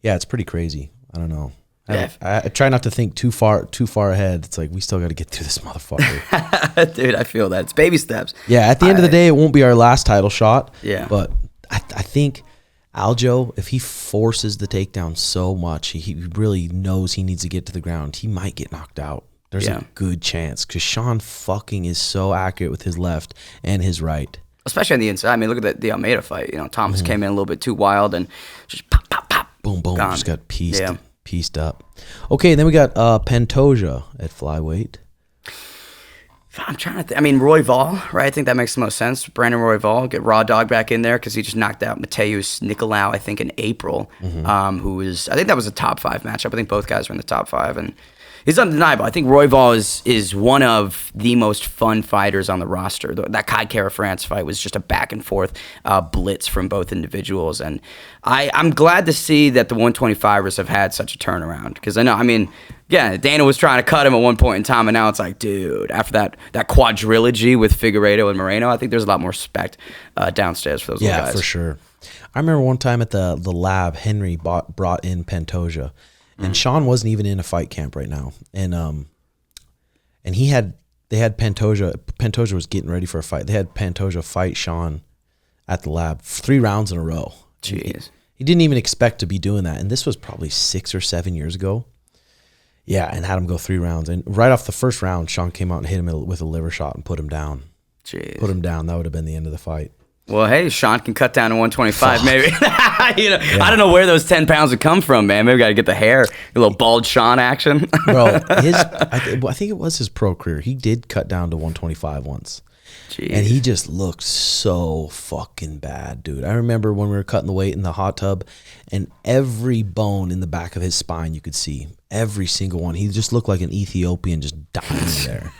yeah, it's pretty crazy. I don't know. I try not to think too far ahead. It's like we still got to get through this motherfucker. Dude, I feel that. It's baby steps. Yeah, at the end of the day, it won't be our last title shot. Yeah. But I think Aljo, if he forces the takedown so much, he really knows he needs to get to the ground, he might get knocked out. There's a good chance because Sean fucking is so accurate with his left and his right. Especially on the inside. I mean, look at the Almeida fight. Thomas came in a little bit too wild and just pop, pop, pop. Boom, boom. Gone. Just got pieced up. Okay, then we got Pantoja at flyweight. I'm trying to think. I mean, Royval, right? I think that makes the most sense. Brandon Royval, get Raw Dog back in there because he just knocked out Mateus Nicolau, I think, in April, who was, I think that was a top 5 matchup. I think both guys were in the top 5, and he's undeniable. I think Royval is one of the most fun fighters on the roster. That Kai Kara France fight was just a back and forth blitz from both individuals, and I'm glad to see that the 125ers have had such a turnaround because I know, I mean, yeah, Dana was trying to cut him at one point in time, and now it's like, dude, after that quadrilogy with Figueiredo and Moreno, I think there's a lot more respect downstairs for those little guys. Yeah, for sure. I remember one time at the lab, Henry brought in Pantoja, and Sean wasn't even in a fight camp right now, and they had Pantoja. Pantoja was getting ready for a fight. They had Pantoja fight Sean at the lab 3 rounds in a row. Jeez, he didn't even expect to be doing that, and this was probably 6 or 7 years ago. Yeah, and had him go 3 rounds. And right off the first round, Sean came out and hit him with a liver shot and put him down. Jeez. Put him down. That would have been the end of the fight. Well, hey, Sean can cut down to 125 maybe. I don't know where those 10 pounds would come from, man. Maybe we got to get the hair, a little bald Sean action. Bro, I think it was his pro career. He did cut down to 125 once. Jeez. And he just looked so fucking bad, dude. I remember when we were cutting the weight in the hot tub, and every bone in the back of his spine you could see. Every single one. He just looked like an Ethiopian just dying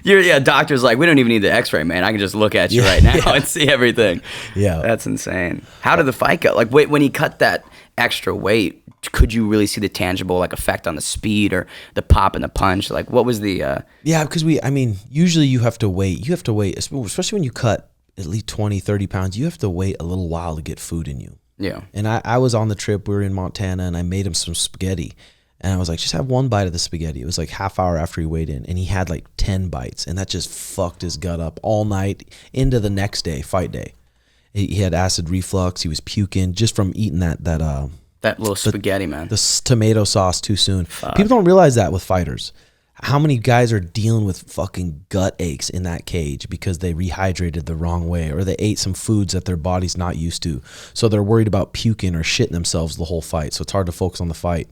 there. Doctor's like, we don't even need the x-ray, man. I can just look at you right now and see everything. Yeah. That's insane. How did the fight go? Like, when he cut that extra weight, could you really see the tangible effect on the speed or the pop and the punch? Like, what was the... Yeah, because usually you have to wait. You have to wait, especially when you cut at least 20, 30 pounds, you have to wait a little while to get food in you. Yeah. And I was on the trip, we were in Montana, and I made him some spaghetti. And I was like, just have 1 bite of the spaghetti. It was like half hour after he weighed in, and he had like 10 bites, and that just fucked his gut up all night into the next day, fight day. He had acid reflux. He was puking just from eating that little spaghetti, man. The tomato sauce too soon. Fuck. People don't realize that with fighters. How many guys are dealing with fucking gut aches in that cage because they rehydrated the wrong way or they ate some foods that their body's not used to. So they're worried about puking or shitting themselves the whole fight. So it's hard to focus on the fight.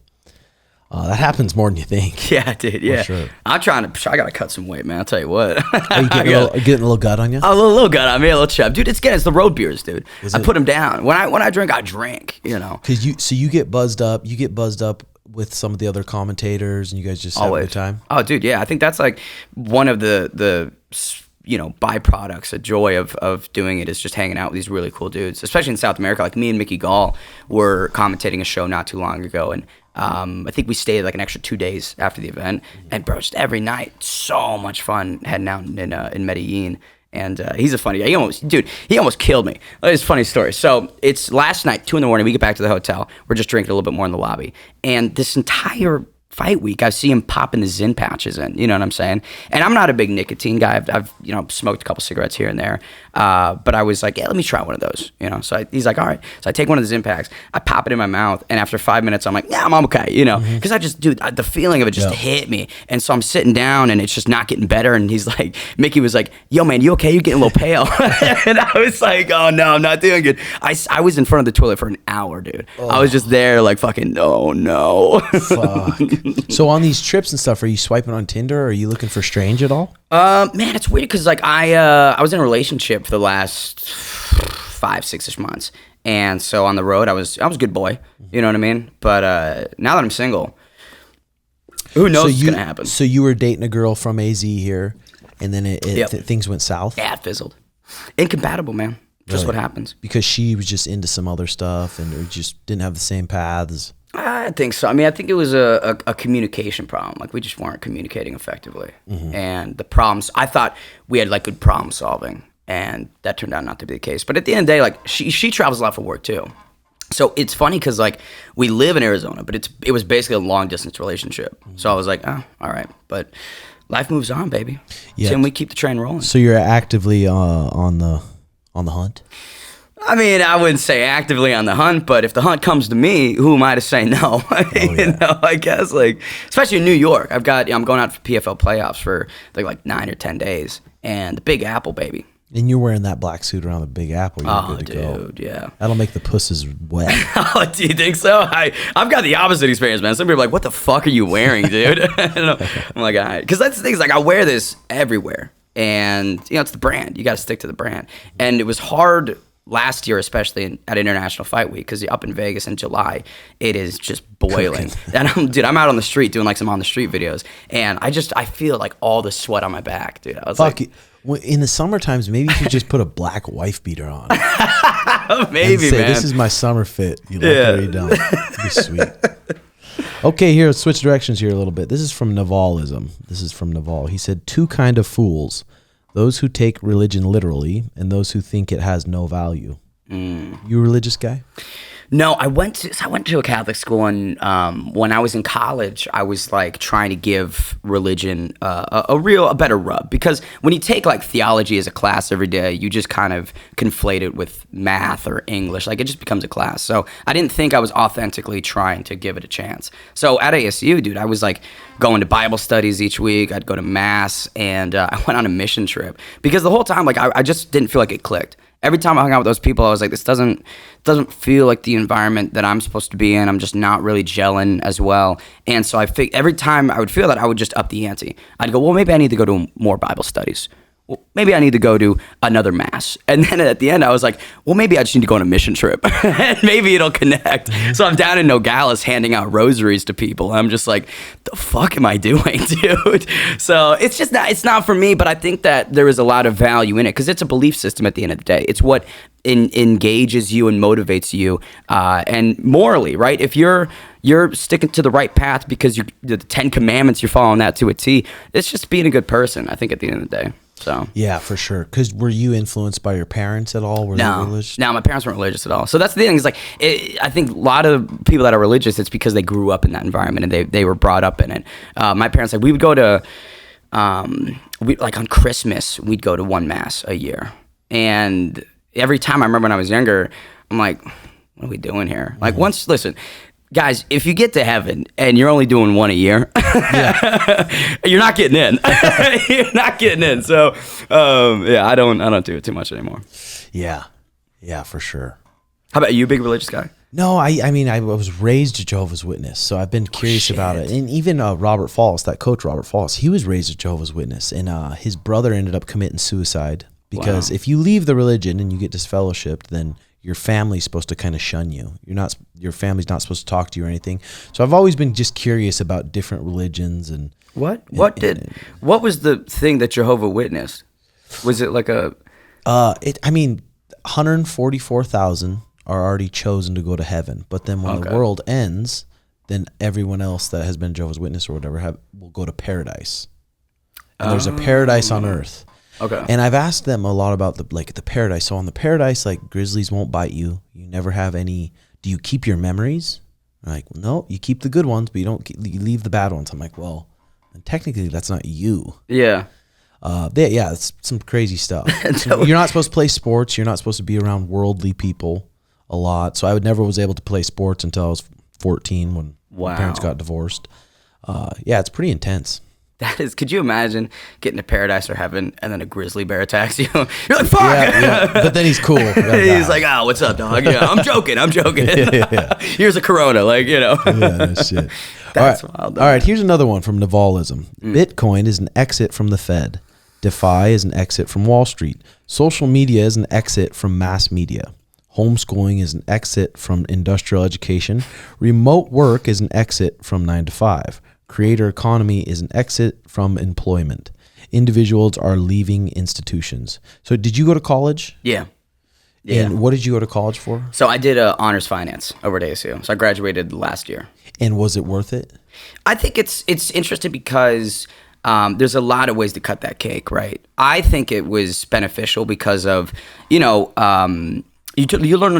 That happens more than you think. Yeah, dude. Yeah, for sure. I gotta cut some weight, man. I'll tell you what. Are you getting a little gut on you? A little gut on me, a little chub, dude. It's the road beers, dude. I put them down. When I drink, I drink. Because you get buzzed up. You get buzzed up with some of the other commentators and you guys just have a good time? Oh, dude, yeah. I think that's like one of the byproducts, a joy of doing it is just hanging out with these really cool dudes, especially in South America. Like me and Mickey Gall were commentating a show not too long ago, and I think we stayed like an extra 2 days after the event, and bro, just every night, so much fun heading out in Medellin. And he's a funny guy. He almost killed me. It's a funny story. So it's last night, 2 a.m. We get back to the hotel. We're just drinking a little bit more in the lobby. And this entire fight week, I see him popping the Zyn pouches in. You know what I'm saying? And I'm not a big nicotine guy. I've smoked a couple cigarettes here and there. But I was like, yeah, let me try one of those. So he's like, all right. So I take one of the Zyn packs. I pop it in my mouth. And after 5 minutes, I'm like, yeah, I'm okay. Because the feeling of it just hit me. And so I'm sitting down and it's just not getting better. And he's like, Mickey was like, yo, man, you okay? You're getting a little pale. And I was like, oh, no, I'm not doing good. I was in front of the toilet for an hour, dude. Oh. I was just there like fucking, no. Fuck. So on these trips and stuff, are you swiping on Tinder? Or are you looking for strange at all? Man, it's weird because like I was in a relationship for the last 5-6ish months, and so on the road I was a good boy, you know what I mean? But now that I'm single, who knows what's gonna happen? So you were dating a girl from AZ here, and then things went south. Yeah, it fizzled. Incompatible, man. Just what happens. Because she was just into some other stuff, and or just didn't have the same paths. I think so. I mean, I think it was a communication problem. Like, we just weren't communicating effectively. And the problems, I thought we had, like, good problem solving. And that turned out not to be the case. But at the end of the day, like, she travels a lot for work, too. So it's funny because, like, we live in Arizona, but it was basically a long-distance relationship. So I was like, oh, all right. But life moves on, baby. Yeah. And we keep the train rolling. So you're actively on the hunt? I mean, I wouldn't say actively on the hunt, but if the hunt comes to me, who am I to say no? I guess, like, especially in New York. I'm going out for PFL playoffs for like 9 or 10 days, and the Big Apple, baby. And you're wearing that black suit around the Big Apple. You're good to go. Yeah. That'll make the pusses wet. Oh, do you think so? I've got the opposite experience, man. Some people are like, what the fuck are you wearing, dude? I'm like, all right. Because that's the thing, is like, I wear this everywhere, and, it's the brand. You got to stick to the brand. And it was hard last year, especially at International Fight Week, because up in Vegas in July, it is just boiling. And I'm out on the street doing like some on the street videos, and I feel like all the sweat on my back, dude. I was like, in the summer times, maybe you should just put a black wife beater on. Maybe, and say, man. This is my summer fit. You like it or you don't. It'd be sweet. Okay, here, let's switch directions here a little bit. This is from Naval. He said, 2 kind of fools. Those who take religion literally and those who think it has no value. You a religious guy? No, I went to a Catholic school, and when I was in college, I was like trying to give religion a better rub, because when you take like theology as a class every day, you just kind of conflate it with math or English. Like, it just becomes a class. So I didn't think I was authentically trying to give it a chance. So at ASU, dude, I was like going to Bible studies each week. I'd go to mass, and I went on a mission trip, because the whole time, like, I just didn't feel like it clicked. Every time I hung out with those people, I was like, this doesn't feel like the environment that I'm supposed to be in. I'm just not really gelling as well. And so every time I would feel that, I would just up the ante. I'd go, well, maybe I need to go to more Bible studies. Well, maybe I need to go to another mass. And then at the end, I was like, well, maybe I just need to go on a mission trip. And maybe it'll connect. So I'm down in Nogales handing out rosaries to people. I'm just like, the fuck am I doing, dude? So it's not for me, but I think that there is a lot of value in it, because it's a belief system at the end of the day. It's what engages you and motivates you. And morally, right? If you're sticking to the right path because the 10 Commandments, you're following that to a T, it's just being a good person, I think, at the end of the day. So yeah, for sure. Because were you influenced by your parents at all? Were they religious? No, my parents weren't religious at all. So that's the thing. Is like, I think a lot of people that are religious, it's because they grew up in that environment and they were brought up in it. My parents, like, we would go to, like on Christmas, we'd go to one mass a year, and every time I remember when I was younger, I'm like, what are we doing here? Like, listen. Guys, if you get to heaven and you're only doing one a year, you're not getting in. You're not getting in. So, I don't do it too much anymore. Yeah, for sure. How about you, big religious guy? No, I mean, I was raised a Jehovah's Witness, so I've been curious about it. And even Robert Falls, that coach Robert Falls, he was raised a Jehovah's Witness, and his brother ended up committing suicide because if you leave the religion and you get disfellowshipped, then your family's supposed to kind of shun you. Your family's not supposed to talk to you or anything. So I've always been just curious about different religions and what was the thing that Jehovah witnessed? Was it like a 144,000 are already chosen to go to heaven, but then when the world ends, then everyone else that has been Jehovah's Witness or whatever will go to paradise. And there's a paradise on earth. Okay. And I've asked them a lot about the paradise. So on the paradise, like grizzlies won't bite you. You never have any. Do you keep your memories? I'm like, well, no, you keep the good ones, but you leave the bad ones. I'm like, well, and technically that's not you. Yeah. It's some crazy stuff. So you're not supposed to play sports. You're not supposed to be around worldly people a lot. So I never was able to play sports until I was 14 when my parents got divorced. It's pretty intense. That is, could you imagine getting to paradise or heaven and then a grizzly bear attacks you? You're like, fuck! Yeah. But then he's cool. He's like, oh, what's up, dog? Yeah, I'm joking. Here's a Corona, Yeah, that shit. That's wild. All right, here's another one from Navalism. Bitcoin is an exit from the Fed. DeFi is an exit from Wall Street. Social media is an exit from mass media. Homeschooling is an exit from industrial education. Remote work is an exit from 9 to 5. Creator economy is an exit from employment. Individuals are leaving institutions. So did you go to college? Yeah. And what did you go to college for? So I did honors finance over at ASU. So I graduated last year. And was it worth it? I think it's interesting because there's a lot of ways to cut that cake, right? I think it was beneficial because of, you learn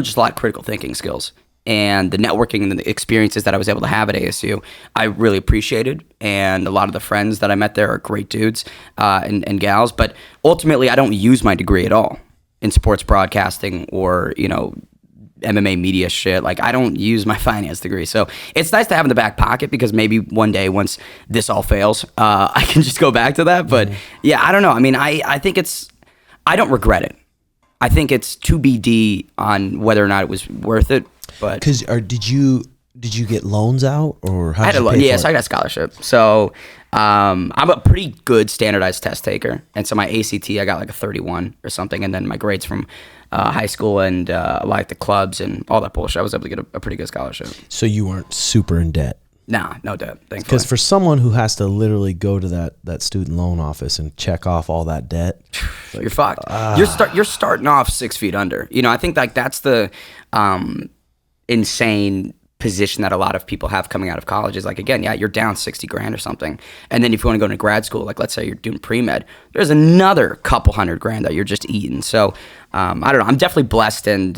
just a lot of critical thinking skills. And the networking and the experiences that I was able to have at ASU, I really appreciated. And a lot of the friends that I met there are great dudes and gals. But ultimately, I don't use my degree at all in sports broadcasting or, MMA media shit. Like, I don't use my finance degree. So it's nice to have in the back pocket because maybe one day once this all fails, I can just go back to that. But yeah, I don't know. I mean, I think I don't regret it. I think it's TBD on whether or not it was worth it. But because did you get loans out or how did you pay for it? Yes, I got a scholarship. So I'm a pretty good standardized test taker, and so my ACT I got like a 31 or something, and then my grades from high school and like the clubs and all that bullshit, I was able to get a pretty good scholarship. So you weren't super in debt. Nah, no debt. Thankfully. Because for someone who has to literally go to that student loan office and check off all that debt, like, you're fucked. You're starting off 6 feet under. I think like that's the insane position that a lot of people have coming out of college is like, again, yeah, you're down 60 grand or something. And then if you want to go into grad school, like let's say you're doing pre-med, there's another couple $100,000 that you're just eating. So I don't know. I'm definitely blessed and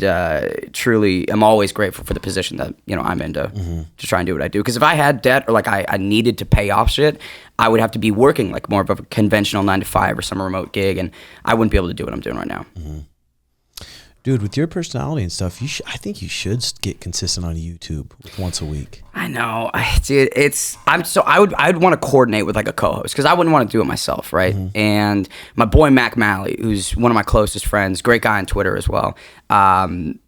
truly I'm always grateful for the position that, I'm in to try and do what I do. Because if I had debt or like I needed to pay off shit, I would have to be working like more of a conventional 9 to 5 or some remote gig. And I wouldn't be able to do what I'm doing right now. Mm-hmm. Dude, with your personality and stuff, I think you should get consistent on YouTube once a week. I know, dude. I would want to coordinate with like a co-host because I wouldn't want to do it myself, right? Mm-hmm. And my boy Mac Malley, who's one of my closest friends, great guy on Twitter as well.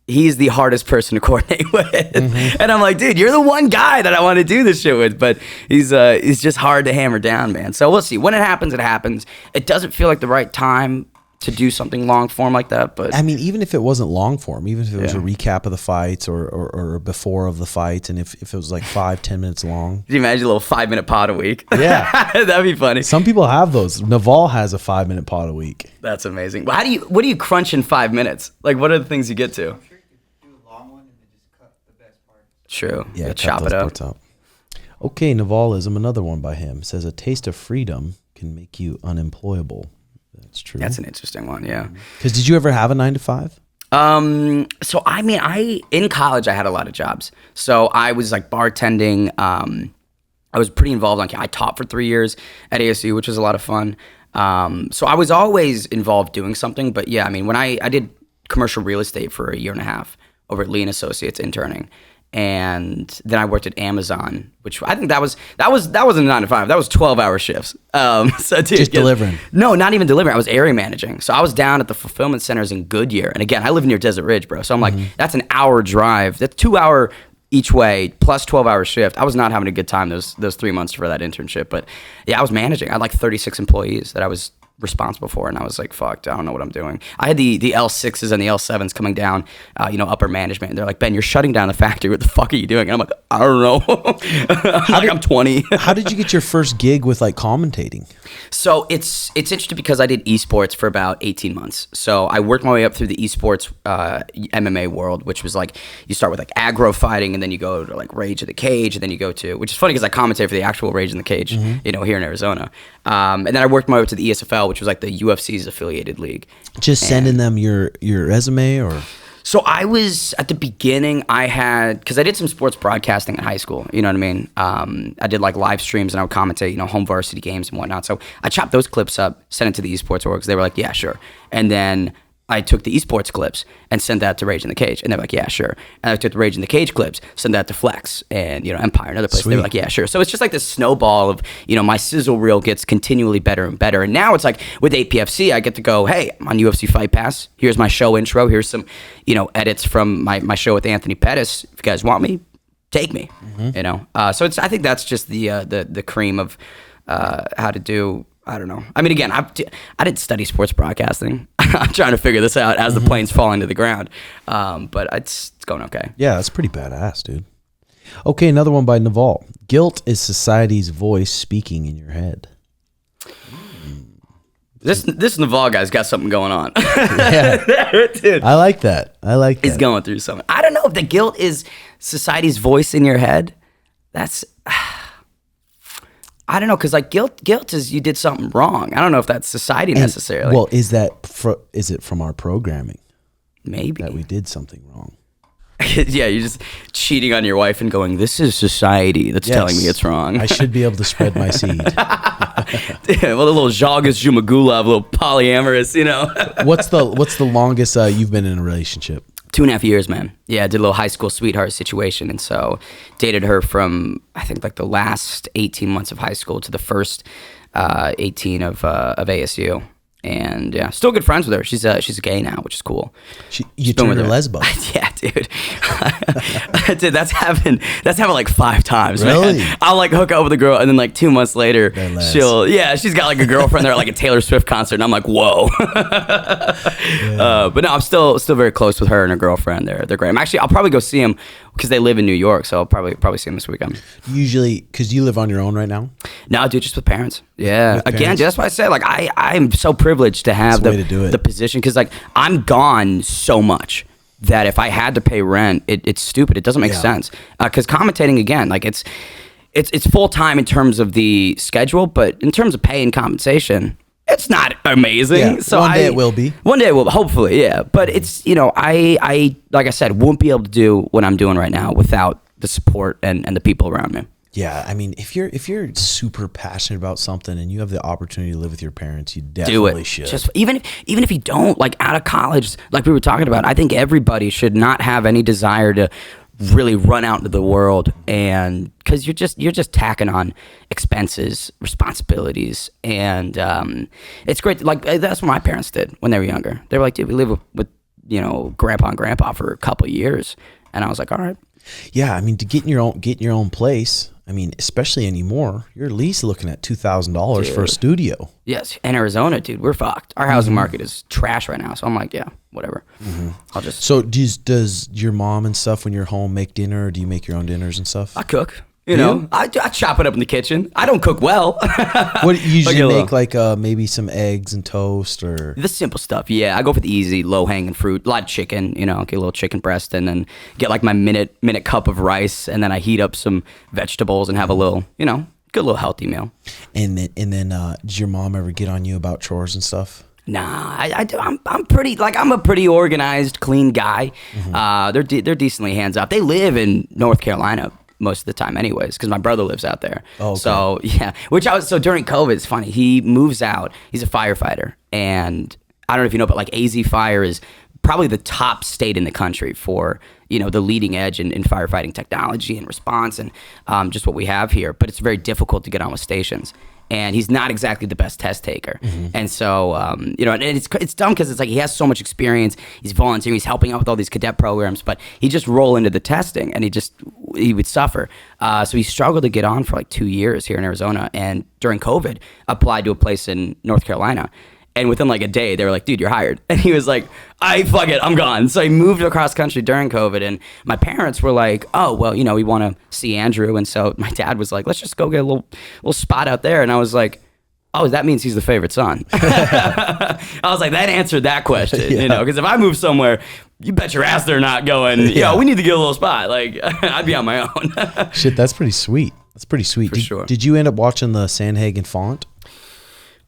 He's the hardest person to coordinate with, and I'm like, dude, you're the one guy that I want to do this shit with, but he's just hard to hammer down, man. So we'll see. When it happens, it happens. It doesn't feel like the right time to do something long form like that, but I mean, even if it wasn't long form, even if it was a recap of the fights or before of the fights, and if it was like 5-10 minutes long. Can you imagine a little 5-minute pod a week? Yeah. That'd be funny. Some people have those. Naval has a 5-minute pod a week. That's amazing. What do you crunch in 5 minutes? Like, what are the things you get to? I'm sure you could do a long one and then just cut the best part. True. Yeah, chop it up. Okay, Navalism, another one by him, says a taste of freedom can make you unemployable. That's true. That's an interesting one, yeah. Because did you ever have a 9 to 5? So I mean, in college I had a lot of jobs. So I was like bartending. I was pretty involved I taught for 3 years at ASU, which was a lot of fun. So I was always involved doing something. But yeah, I mean, when I did commercial real estate for a year and a half over at Lee & Associates interning. And then I worked at Amazon, which I think that wasn't a 9 to 5. That was 12-hour shifts. So dude, just delivering. No, not even delivering. I was area managing. So I was down at the fulfillment centers in Goodyear. And again, I live near Desert Ridge, bro. So I'm like, that's an hour drive. That's 2 hour each way plus 12-hour shift. I was not having a good time those 3 months for that internship. But yeah, I was managing. I had like 36 employees that I was responsible for, and I was like, fuck, I don't know what I'm doing. I had the L6s and the L7s coming down, upper management, and they're like, Ben, you're shutting down the factory. What the fuck are you doing? And I'm like, I don't know. I'm 20. How did you get your first gig with like commentating? So it's interesting because I did esports for about 18 months. So I worked my way up through the esports MMA world, which was like, you start with like aggro fighting, and then you go to like Rage in the Cage, and then you go to, which is funny because I commentate for the actual Rage in the Cage, here in Arizona. And then I worked my way up to the ESFL, which was like the UFC's affiliated league. Just sending them your resume, or? So I was, at the beginning, because I did some sports broadcasting in high school, you know what I mean? I did like live streams, and I would commentate, home varsity games and whatnot. So I chopped those clips up, sent it to the esports orgs. They were like, yeah, sure. And then I took the esports clips and sent that to Rage in the Cage, and they were like, yeah, sure. And I took the Rage in the Cage clips, sent that to Flex and Empire and other places. They were like, yeah, sure. So it's just like this snowball of my sizzle reel gets continually better and better. And now it's like with APFC, I get to go, hey, I'm on UFC Fight Pass. Here's my show intro. Here's some edits from my show with Anthony Pettis. If you guys want me, take me. So I think that's just the cream of how to do. I don't know. I mean, again, I didn't study sports broadcasting. I'm trying to figure this out as the plane's falling to the ground. But it's going okay. Yeah, that's pretty badass, dude. Okay, another one by Naval. Guilt is society's voice speaking in your head. This Naval guy's got something going on. Yeah. Dude. I like that. He's going through something. I don't know if the guilt is society's voice in your head. That's... I don't know, because like guilt is you did something wrong. I don't know if that's society necessarily. Well, is it from our programming? Maybe that we did something wrong. Yeah, you're just cheating on your wife and going, this is society that's telling me it's wrong. I should be able to spread my seed. Well, a little Jagas Jumagula, a little polyamorous, What's the longest you've been in a relationship? 2.5 years, man. Yeah, I did a little high school sweetheart situation, and so dated her from I think like the last 18 months of high school to the first 18 of ASU. And yeah, still good friends with her. She's gay now, which is cool. You turned her lesbo. Yeah, dude. Dude, that's happened like 5 times. Really? Man. I'll like hook up with a girl, and then like 2 months later, she's got like a girlfriend there at like a Taylor Swift concert, and I'm like, whoa. But no, I'm still very close with her and her girlfriend. They're great. I'll probably go see them because they live in New York, so I'll probably see them this weekend. Usually, because you live on your own right now? No, dude, just with parents. Yeah. Again, that's why I say like I'm so privileged to have the position, because like I'm gone so much that if I had to pay rent, it's stupid. It doesn't make sense. Because commentating, again, like it's full time in terms of the schedule, but in terms of pay and compensation, it's not amazing. Yeah. So one day it will be. One day it will, hopefully, yeah. But it's I like I said, won't be able to do what I'm doing right now without the support and the people around me. Yeah, I mean, if you're super passionate about something and you have the opportunity to live with your parents, you Do definitely it. should. Just even if you don't, like out of college, like we were talking about, I think everybody should not have any desire to really run out into the world, and because you're just tacking on expenses, responsibilities, and it's great. Like that's what my parents did when they were younger. They were like, dude, we live with grandpa and grandpa for a couple of years, and I was like, all right. Yeah, I mean, to get in your own place. I mean, especially anymore, you're at least looking at $2,000 for a studio. Yes, in Arizona, dude, we're fucked. Our housing market is trash right now, so I'm like, yeah, whatever. I'll just. So does your mom and stuff when you're home make dinner, or do you make your own dinners and stuff? I cook. I chop it up in the kitchen. I don't cook well. What do you usually make? Like maybe some eggs and toast, or the simple stuff. Yeah, I go for the easy, low hanging fruit. A lot of chicken. Get a little chicken breast, and then get like my minute cup of rice, and then I heat up some vegetables and have a little, good little healthy meal. And then does your mom ever get on you about chores and stuff? Nah, I'm pretty, like, I'm a pretty organized, clean guy. They're decently hands off. They live in North Carolina most of the time anyways, because my brother lives out there. Oh, okay. So yeah, so during COVID, it's funny, he moves out, he's a firefighter, and I don't know if you know, but like AZ Fire is probably the top state in the country for the leading edge in firefighting technology and response, and just what we have here. But it's very difficult to get on with stations, and he's not exactly the best test taker. And so, you know, and it's dumb because it's like he has so much experience. He's volunteering, he's helping out with all these cadet programs, but he just roll into the testing, and he would suffer. So he struggled to get on for like 2 years here in Arizona, and during COVID, applied to a place in North Carolina. And within like a day, they were like, dude, you're hired. And he was like, fuck it, I'm gone. So he moved across country during COVID. And my parents were like, oh, well, you know, we want to see Andrew. And so my dad was like, let's just go get a little spot out there. And I was like, oh, that means he's the favorite son. I was like, that answered that question, you know, because if I move somewhere, you bet your ass they're not going, yo, we need to get a little spot. Like, I'd be on my own. Shit, that's pretty sweet. That's pretty sweet. For sure. Did you end up watching the Sandhagen Font?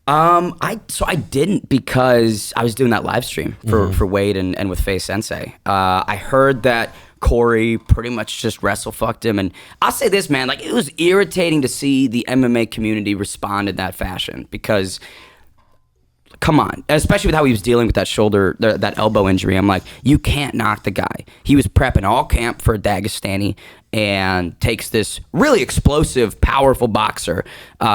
I didn't, because I was doing that live stream for Wade and with Faye Sensei. I heard that Corey pretty much just wrestle fucked him, and I'll say this, man, like, it was irritating to see the MMA community respond in that fashion, because come on, especially with how he was dealing with that shoulder, that elbow injury. I'm like, you can't knock the guy. He was prepping all camp for Dagestani and takes this really explosive, powerful boxer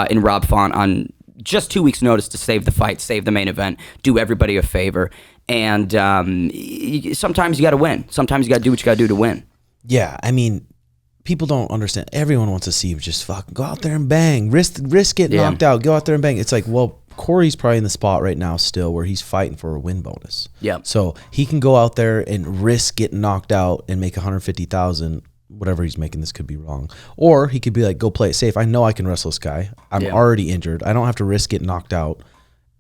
in Rob Font on just 2 weeks' notice to save the fight, save the main event, do everybody a favor. And sometimes you got to win. Sometimes you got to do what you got to do to win. Yeah, I mean, people don't understand. Everyone wants to see him just fucking go out there and bang. Risk getting knocked out. Go out there and bang. It's like, well, Corey's probably in the spot right now still where he's fighting for a win bonus. Yeah. So he can go out there and risk getting knocked out and make $150,000. Whatever he's making, this could be wrong. Or he could be like, go play it safe. I know I can wrestle this guy. I'm already injured. I don't have to risk getting knocked out.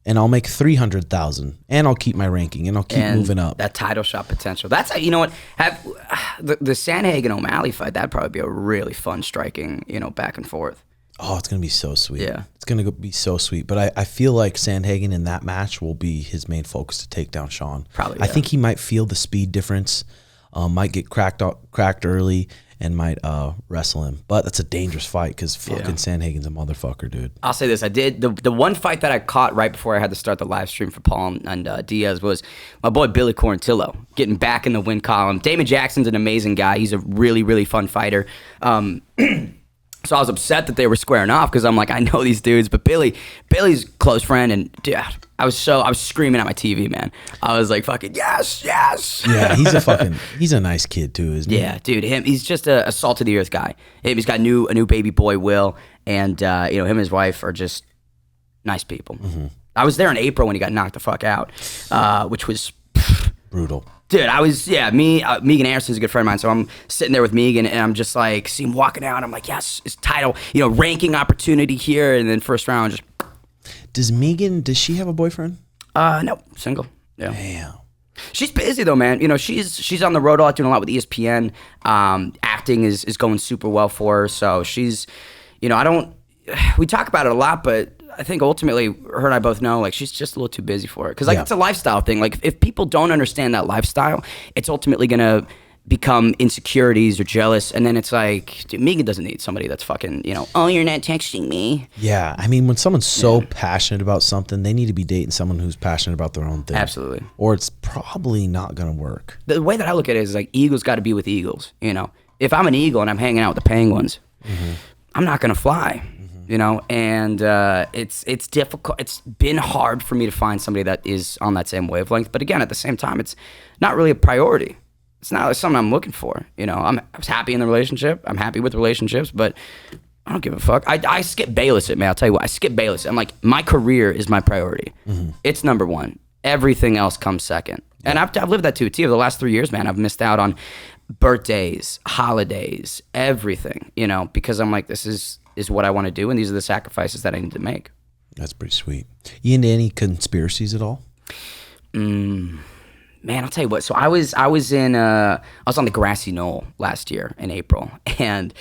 And I'll make $300,000, and I'll keep my ranking, and I'll keep moving up. That title shot potential. That's, you know what, have the Sandhagen O'Malley fight, that'd probably be a really fun striking, you know, back and forth. Oh, it's gonna be so sweet. Yeah, it's gonna be so sweet. But I feel like Sandhagen in that match will be his main focus to take down Sean. Probably. I think he might feel the speed difference. Might get cracked early and might wrestle him. But that's a dangerous fight because fucking Sandhagen's a motherfucker, dude. I'll say this. I did the one fight that I caught right before I had to start the live stream for Paul and Diaz was my boy Billy Quarantillo getting back in the win column. Damon Jackson's an amazing guy. He's a really, really fun fighter. So I was upset that they were squaring off because I'm like, I know these dudes, but Billy's close friend, and dude, I was screaming at my TV, man. I was like, fucking yes. Yeah, he's a nice kid too, isn't he? Yeah, dude, he's just a salt of the earth guy. He's got a new baby boy, Will, and you know, him and his wife are just nice people. Mm-hmm. I was there in April when he got knocked the fuck out, which was brutal. Dude, Megan Anderson's a good friend of mine, so I'm sitting there with Megan, and I'm just like, see him walking out, I'm like, yes, his title, you know, ranking opportunity here, and then first round, just. Does she have a boyfriend? No, single. Yeah. Damn. She's busy though, man. You know, she's on the road a lot, doing a lot with ESPN. Acting is going super well for her, so she's, you know, we talk about it a lot, but I think ultimately her and I both know, like, she's just a little too busy for it. Because, like, it's a lifestyle thing. Like, if people don't understand that lifestyle, it's ultimately going to become insecurities or jealous. And then it's like, dude, Megan doesn't need somebody that's fucking, you know, oh, you're not texting me. Yeah. I mean, when someone's so passionate about something, they need to be dating someone who's passionate about their own thing. Absolutely. Or it's probably not going to work. The way that I look at it is, like, Eagles got to be with Eagles, you know. If I'm an Eagle and I'm hanging out with the Penguins, I'm not going to fly. You know, and it's difficult. It's been hard for me to find somebody that is on that same wavelength. But again, at the same time, it's not really a priority. It's not something I'm looking for. You know, I was happy in the relationship. I'm happy with relationships, but I don't give a fuck. I skip Bayless it, man. I'll tell you what. I skip Bayless. I'm like, my career is my priority. It's number one. Everything else comes second. And I've lived that to a T. Over the last 3 years, man, I've missed out on birthdays, holidays, everything. You know, because I'm like, this is what I want to do, and these are the sacrifices that I need to make. That's pretty sweet. You into any conspiracies at all? Man, I'll tell you what. So I was on the grassy knoll last year in April, and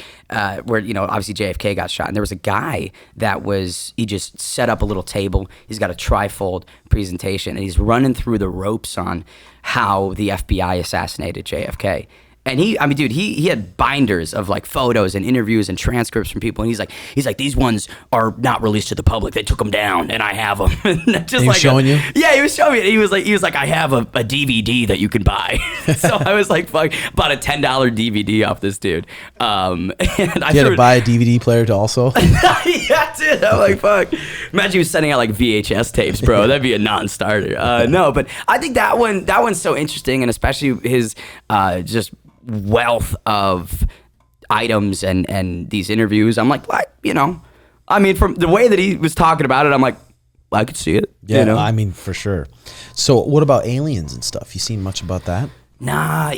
where, you know, obviously JFK got shot, and there was a guy he just set up a little table. He's got a trifold presentation, and he's running through the ropes on how the FBI assassinated JFK. And he had binders of like photos and interviews and transcripts from people. And he's like, these ones are not released to the public. They took them down, and I have them. Just he was showing you? Yeah, he was showing me. He was like, I have a DVD that you can buy. So I was like, fuck, bought a $10 DVD off this dude. And I you had to buy a DVD player to also. Yeah, dude. I'm like, fuck. Imagine he was sending out like VHS tapes, bro. That'd be a non-starter. No, but I think that one's so interesting, and especially his just wealth of items and these interviews. I'm like, what? I mean, from the way that he was talking about it, I'm like, I could see it. Yeah, I mean, for sure. So what about aliens and stuff? You seen much about that? Nah,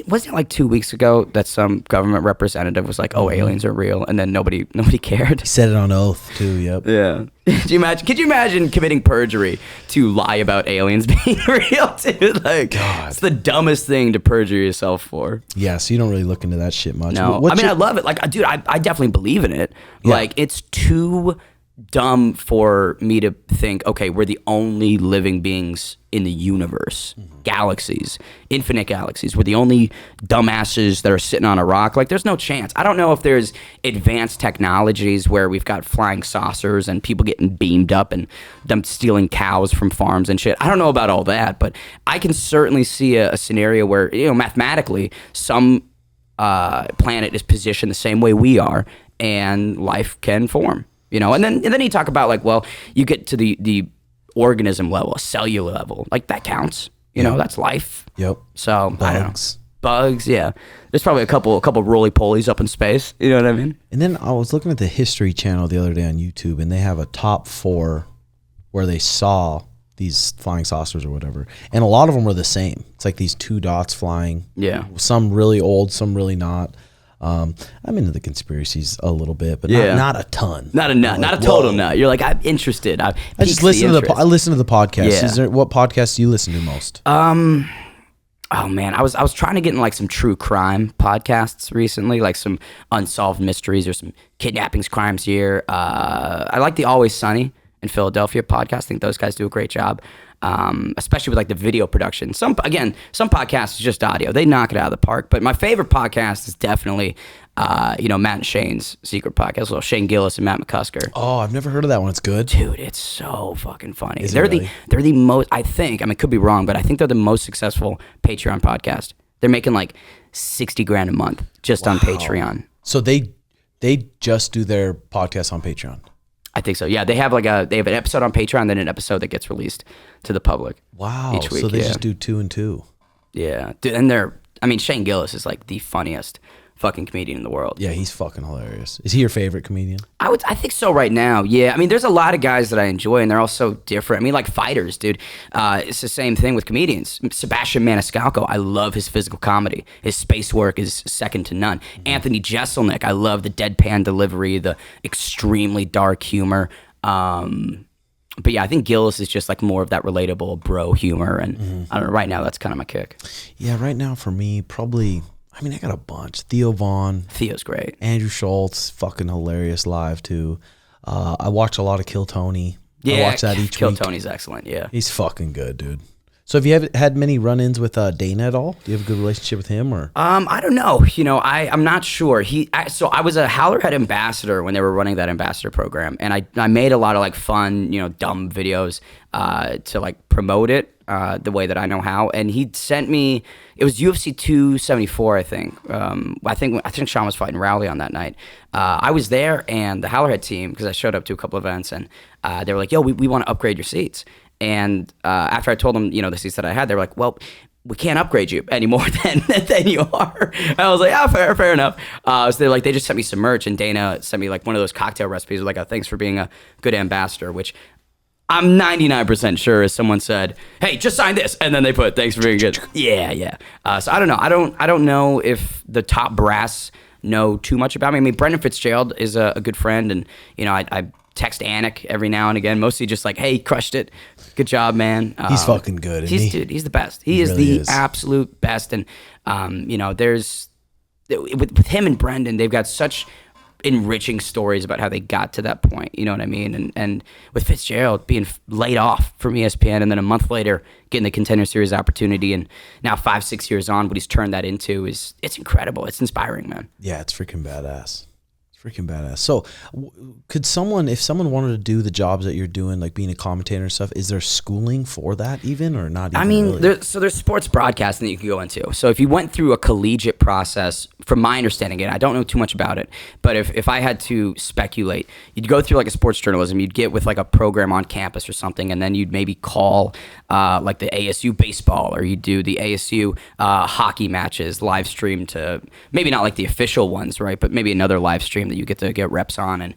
wasn't it like 2 weeks ago that some government representative was like, "Oh, aliens are real," and then nobody cared. He said it on oath too. Yep. Yeah. Could you imagine committing perjury to lie about aliens being real, dude? Like, God. It's the dumbest thing to perjure yourself for. Yeah. So you don't really look into that shit much. No, I love it. Like, dude, I definitely believe in it. Yeah. Like, it's too dumb for me to think, okay, we're the only living beings in the universe, galaxies, infinite galaxies. We're the only dumbasses that are sitting on a rock. Like, there's no chance. I don't know if there's advanced technologies where we've got flying saucers and people getting beamed up and them stealing cows from farms and shit. I don't know about all that, but I can certainly see a scenario where, mathematically, some planet is positioned the same way we are, and life can form. And then you talk about, like, well, you get to the organism level, a cellular level, like that counts. That's life. Yep. So bugs. I don't know. Bugs, yeah. There's probably a couple roly-polies up in space. You know what I mean? And then I was looking at the History Channel the other day on YouTube, and they have a top 4 where they saw these flying saucers or whatever, and a lot of them were the same. It's like these 2 dots flying. Yeah. Some really old, some really not. I'm into the conspiracies a little bit, but not a ton. Not a nut, not a total nut. You're like, I'm interested. I just listen to I listen to the podcast. Yeah. What podcasts do you listen to most? Oh man, I was trying to get in like some true crime podcasts recently, like some unsolved mysteries or some kidnappings, crimes here. I like the Always Sunny in Philadelphia podcast. I think those guys do a great job. Especially with like the video production. Some podcasts is just audio. They knock it out of the park. But my favorite podcast is definitely, Matt and Shane's secret podcast. Well, Shane Gillis and Matt McCusker. Oh, I've never heard of that one. It's good. Dude, it's so fucking funny. Is it really? They're the most, I think, could be wrong, but I think they're the most successful Patreon podcast. They're making like $60,000 a month just on Patreon. So they just do their podcast on Patreon. I think so. Yeah, they have an episode on Patreon, then an episode that gets released to the public. Wow. Each week. So they just do 2 and 2. Yeah. Dude, and Shane Gillis is like the funniest fucking comedian in the world. Yeah, he's fucking hilarious. Is he your favorite comedian? I think so right now. Yeah. There's a lot of guys that I enjoy, and they're all so different. Like fighters, dude. It's the same thing with comedians. Sebastian Maniscalco, I love his physical comedy. His space work is second to none. Anthony Jeselnik, I love the deadpan delivery, the extremely dark humor. But yeah, I think Gillis is just like more of that relatable bro humor, and I don't know. Right now, that's kind of my kick. Yeah, right now for me, probably. I got a bunch. Theo Vaughn. Theo's great. Andrew Schultz, fucking hilarious live too. I watch a lot of Kill Tony. Yeah, I watch that each Kill week. Tony's excellent. Yeah, he's fucking good, dude. So have you had many run-ins with Dana at all? Do you have a good relationship with him, or? I don't know. I'm not sure. So I was a Howlerhead ambassador when they were running that ambassador program, and I made a lot of like fun, dumb videos to like promote it the way that I know how. And he sent me. It was UFC 274, I think. I think Sean was fighting Rowley on that night. I was there, and the Howlerhead team, because I showed up to a couple events, and they were like, "Yo, we want to upgrade your seats." And after I told them, the seats that I had, they were like, "Well, we can't upgrade you any more than you are." I was like, fair enough. So they just sent me some merch, and Dana sent me like one of those cocktail recipes with like thanks for being a good ambassador, which I'm 99% sure is someone said, "Hey, just sign this," and then they put "thanks for being good." Yeah. So I don't know. I don't know if the top brass know too much about me. Brendan Fitzgerald is a good friend, and I text Anik every now and again, mostly just like, "Hey, crushed it. Good job, man." He's fucking good, isn't he? Dude, he's the best. He is really the absolute best. And, there's, with him and Brendan, they've got such enriching stories about how they got to that point. You know what I mean? And with Fitzgerald being laid off from ESPN and then a month later getting the Contender Series opportunity, and now 5-6 years on, what he's turned that into it's incredible. It's inspiring, man. Yeah, it's freaking badass. Freaking badass. So, could someone, if someone wanted to do the jobs that you're doing, like being a commentator and stuff, is there schooling for that even, or not even? I mean, really? there's sports broadcasting that you can go into. So if you went through a collegiate process, from my understanding, and I don't know too much about it, but if I had to speculate, you'd go through like a sports journalism, you'd get with like a program on campus or something, and then you'd maybe call like the ASU baseball, or you'd do the ASU hockey matches live stream to, maybe not like the official ones, right? But maybe another live stream that you get to get reps on. And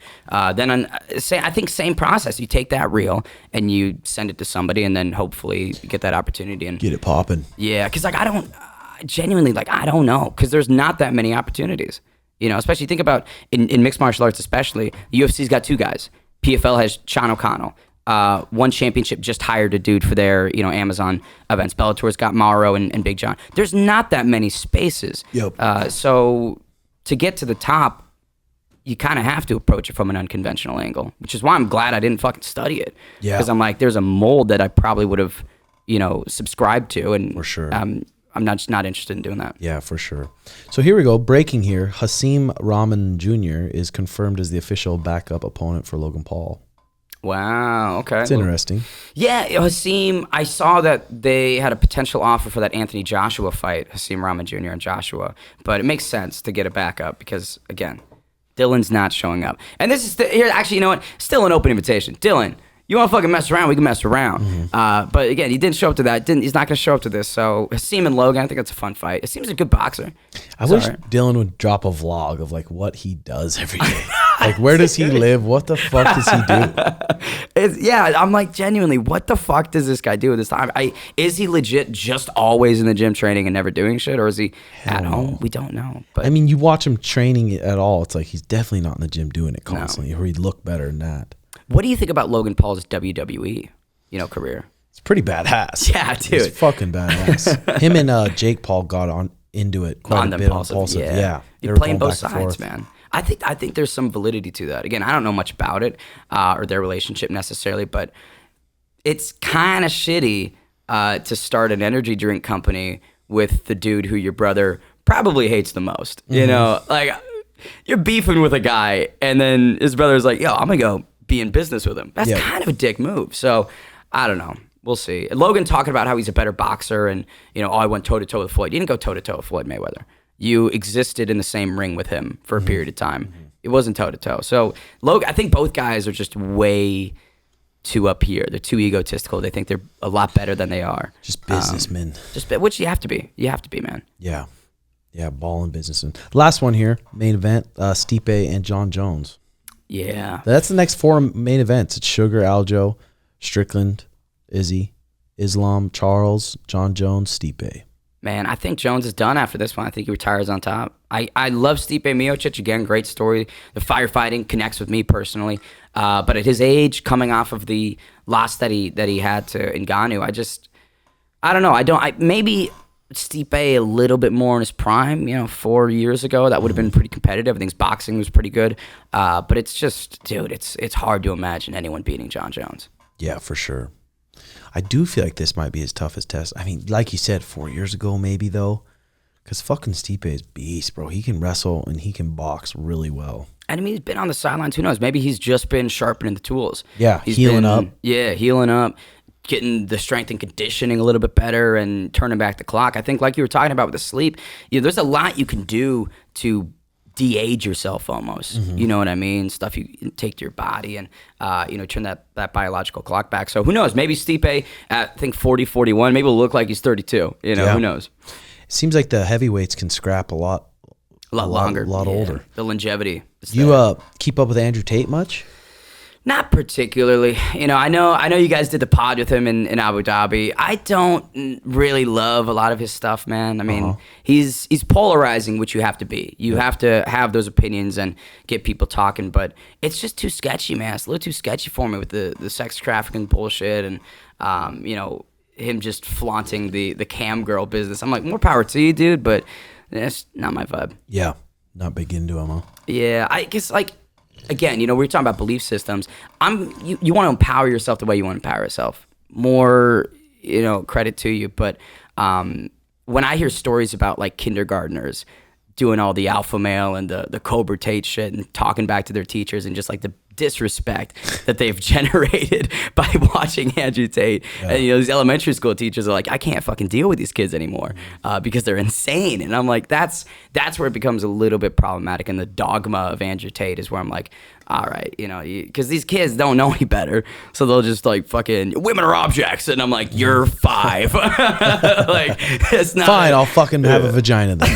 then I think same process. You take that reel and you send it to somebody, and then hopefully you get that opportunity and get it popping. Yeah, because like I don't know, because there's not that many opportunities. You know, especially think about in mixed martial arts, especially UFC's got 2 guys. PFL has Sean O'Connell. One championship just hired a dude for their, Amazon events. Bellator's got Mauro and Big John. There's not that many spaces. Yep. So to get to the top, you kind of have to approach it from an unconventional angle, which is why I'm glad I didn't fucking study it. Yeah. Because I'm like, there's a mold that I probably would have, subscribed to, and for sure. I'm just not interested in doing that. Yeah, for sure. So here we go. Breaking here. Hasim Rahman Jr. is confirmed as the official backup opponent for Logan Paul. Wow. Okay. It's interesting. Yeah, Hasim, I saw that they had a potential offer for that Anthony Joshua fight, Hasim Rahman Jr. and Joshua, but it makes sense to get a backup because, again, Dillon's not showing up. And this is, here. Actually, you know what? Still an open invitation. Dillon, you want to fucking mess around, we can mess around. Mm-hmm. But again, he didn't show up to that. He's not going to show up to this. So Hasim and Logan, I think that's a fun fight. Hasim's a good boxer. I wish Dillon would drop a vlog of like what he does every day. Like, where does he live? What the fuck does he do? I'm like, genuinely, what the fuck does this guy do at this time? Is he legit just always in the gym training and never doing shit, or is he at home? We don't know. But I mean, you watch him training at all, it's like he's definitely not in the gym doing it constantly, or he'd look better than that. What do you think about Logan Paul's WWE, career? It's pretty badass. Yeah, dude. It's fucking badass. Him and Jake Paul got into it quite a bit. Impulsive. Yeah. You're playing both sides, man. I think there's some validity to that. Again, I don't know much about it or their relationship necessarily, but it's kind of shitty to start an energy drink company with the dude who your brother probably hates the most. Mm-hmm. Like you're beefing with a guy, and then his brother's like, "Yo, I'm gonna go be in business with him." That's kind of a dick move. So I don't know. We'll see. Logan talking about how he's a better boxer, and I went toe to toe with Floyd. You didn't go toe to toe with Floyd Mayweather. You existed in the same ring with him for a period of time. It wasn't toe to toe. So Logan, I think both guys are just way too up here. They're too egotistical. They think they're a lot better than they are. Just businessmen. Which you have to be. You have to be, man. Yeah. Yeah, balling businessmen. Last one here, main event, Stipe and Jon Jones. Yeah. That's the next 4 main events. It's Sugar, Aljo, Stickland, Izzy, Islam, Charles, Jon Jones, Stipe. Man, I think Jones is done after this one. I think he retires on top. I love Stipe Miocic. Again, great story. The firefighting connects with me personally. But at his age, coming off of the loss that he had to Ngannou, I don't know. Maybe Stipe a little bit more in his prime, 4 years ago. That would have been pretty competitive. I think his boxing was pretty good. But it's just, dude, it's hard to imagine anyone beating Jon Jones. Yeah, for sure. I do feel like this might be his toughest test. I mean, like you said, 4 years ago maybe, though. Because fucking Stipe is beast, bro. He can wrestle and he can box really well. And I mean, he's been on the sidelines. Who knows? Maybe he's just been sharpening the tools. Yeah, he's healing up. Yeah, healing up, getting the strength and conditioning a little bit better and turning back the clock. I think like you were talking about with the sleep, there's a lot you can do to de-age yourself almost. You know what I mean? Stuff you take to your body and, turn that biological clock back. So who knows? Maybe Stipe at, I think, 40, 41, maybe will look like he's 32. Who knows? It seems like the heavyweights can scrap a lot longer. A lot older. The longevity. You keep up with Andrew Tate much? Not particularly. I know you guys did the pod with him in Abu Dhabi. I don't really love a lot of his stuff, man. I mean, he's polarizing, which you have to be. You have to have those opinions and get people talking, but it's just too sketchy, man. It's a little too sketchy for me with the sex trafficking bullshit and, him just flaunting the cam girl business. I'm like, more power to you, dude, but that's not my vibe. Yeah. Not big into them, huh? Yeah, I guess like again, we're talking about belief systems. You want to empower yourself the way you want to empower yourself. More, credit to you. But when I hear stories about like kindergartners doing all the alpha male and the Cobra Tate shit and talking back to their teachers and just like the disrespect that they've generated by watching Andrew Tate. Yeah. And these elementary school teachers are like, I can't fucking deal with these kids anymore because they're insane. And I'm like, that's where it becomes a little bit problematic. And the dogma of Andrew Tate is where I'm like, all right, because these kids don't know any better, so they'll just like fucking women are objects, and I'm like, you're 5. Like it's not fine. I'll fucking have a vagina then.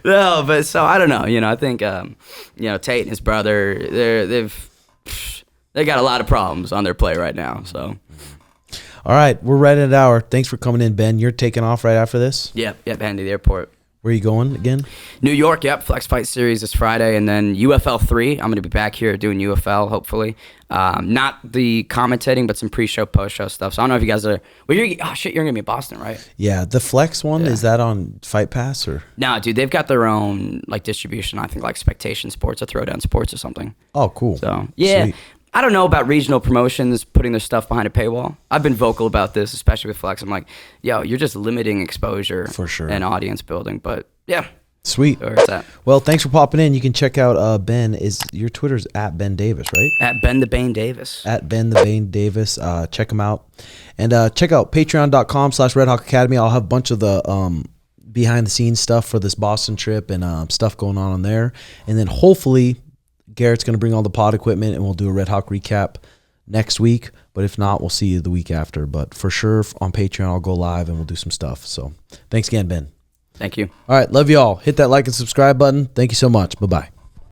No, but so I don't know. I think Tate and his brother, they got a lot of problems on their plate right now. So. All right, we're right at an hour. Thanks for coming in, Ben. You're taking off right after this? Yep, heading to the airport. Where are you going again? New York, yep. Flex Fight Series this Friday. And then UFL 3. I'm going to be back here doing UFL, hopefully. Not the commentating, but some pre-show, post-show stuff. So I don't know if you guys are... Well, you're going to be in Boston, right? Yeah. The Flex one, is that on Fight Pass? Or? No, dude. They've got their own like distribution. I think like Spectation Sports or Throwdown Sports or something. Oh, cool. So, yeah. Sweet. I don't know about regional promotions putting their stuff behind a paywall. I've been vocal about this, especially with Flex. I'm like, yo, you're just limiting exposure for sure and audience building. But, yeah. Sweet. Where's that? Well, thanks for popping in. You can check out Ben. Your Twitter's at Ben Davis, right? At Ben The Bane Davis. At Ben The Bane Davis. Check him out. And check out patreon.com/RedHawk Academy. I'll have a bunch of the behind the scenes stuff for this Boston trip and stuff going on there. And then hopefully Garrett's going to bring all the pod equipment and we'll do a Red Hawk recap next week. But if not, we'll see you the week after. But for sure on Patreon, I'll go live and we'll do some stuff. So thanks again, Ben. Thank you. All right. Love you all. Hit that like and subscribe button. Thank you so much. Bye-bye.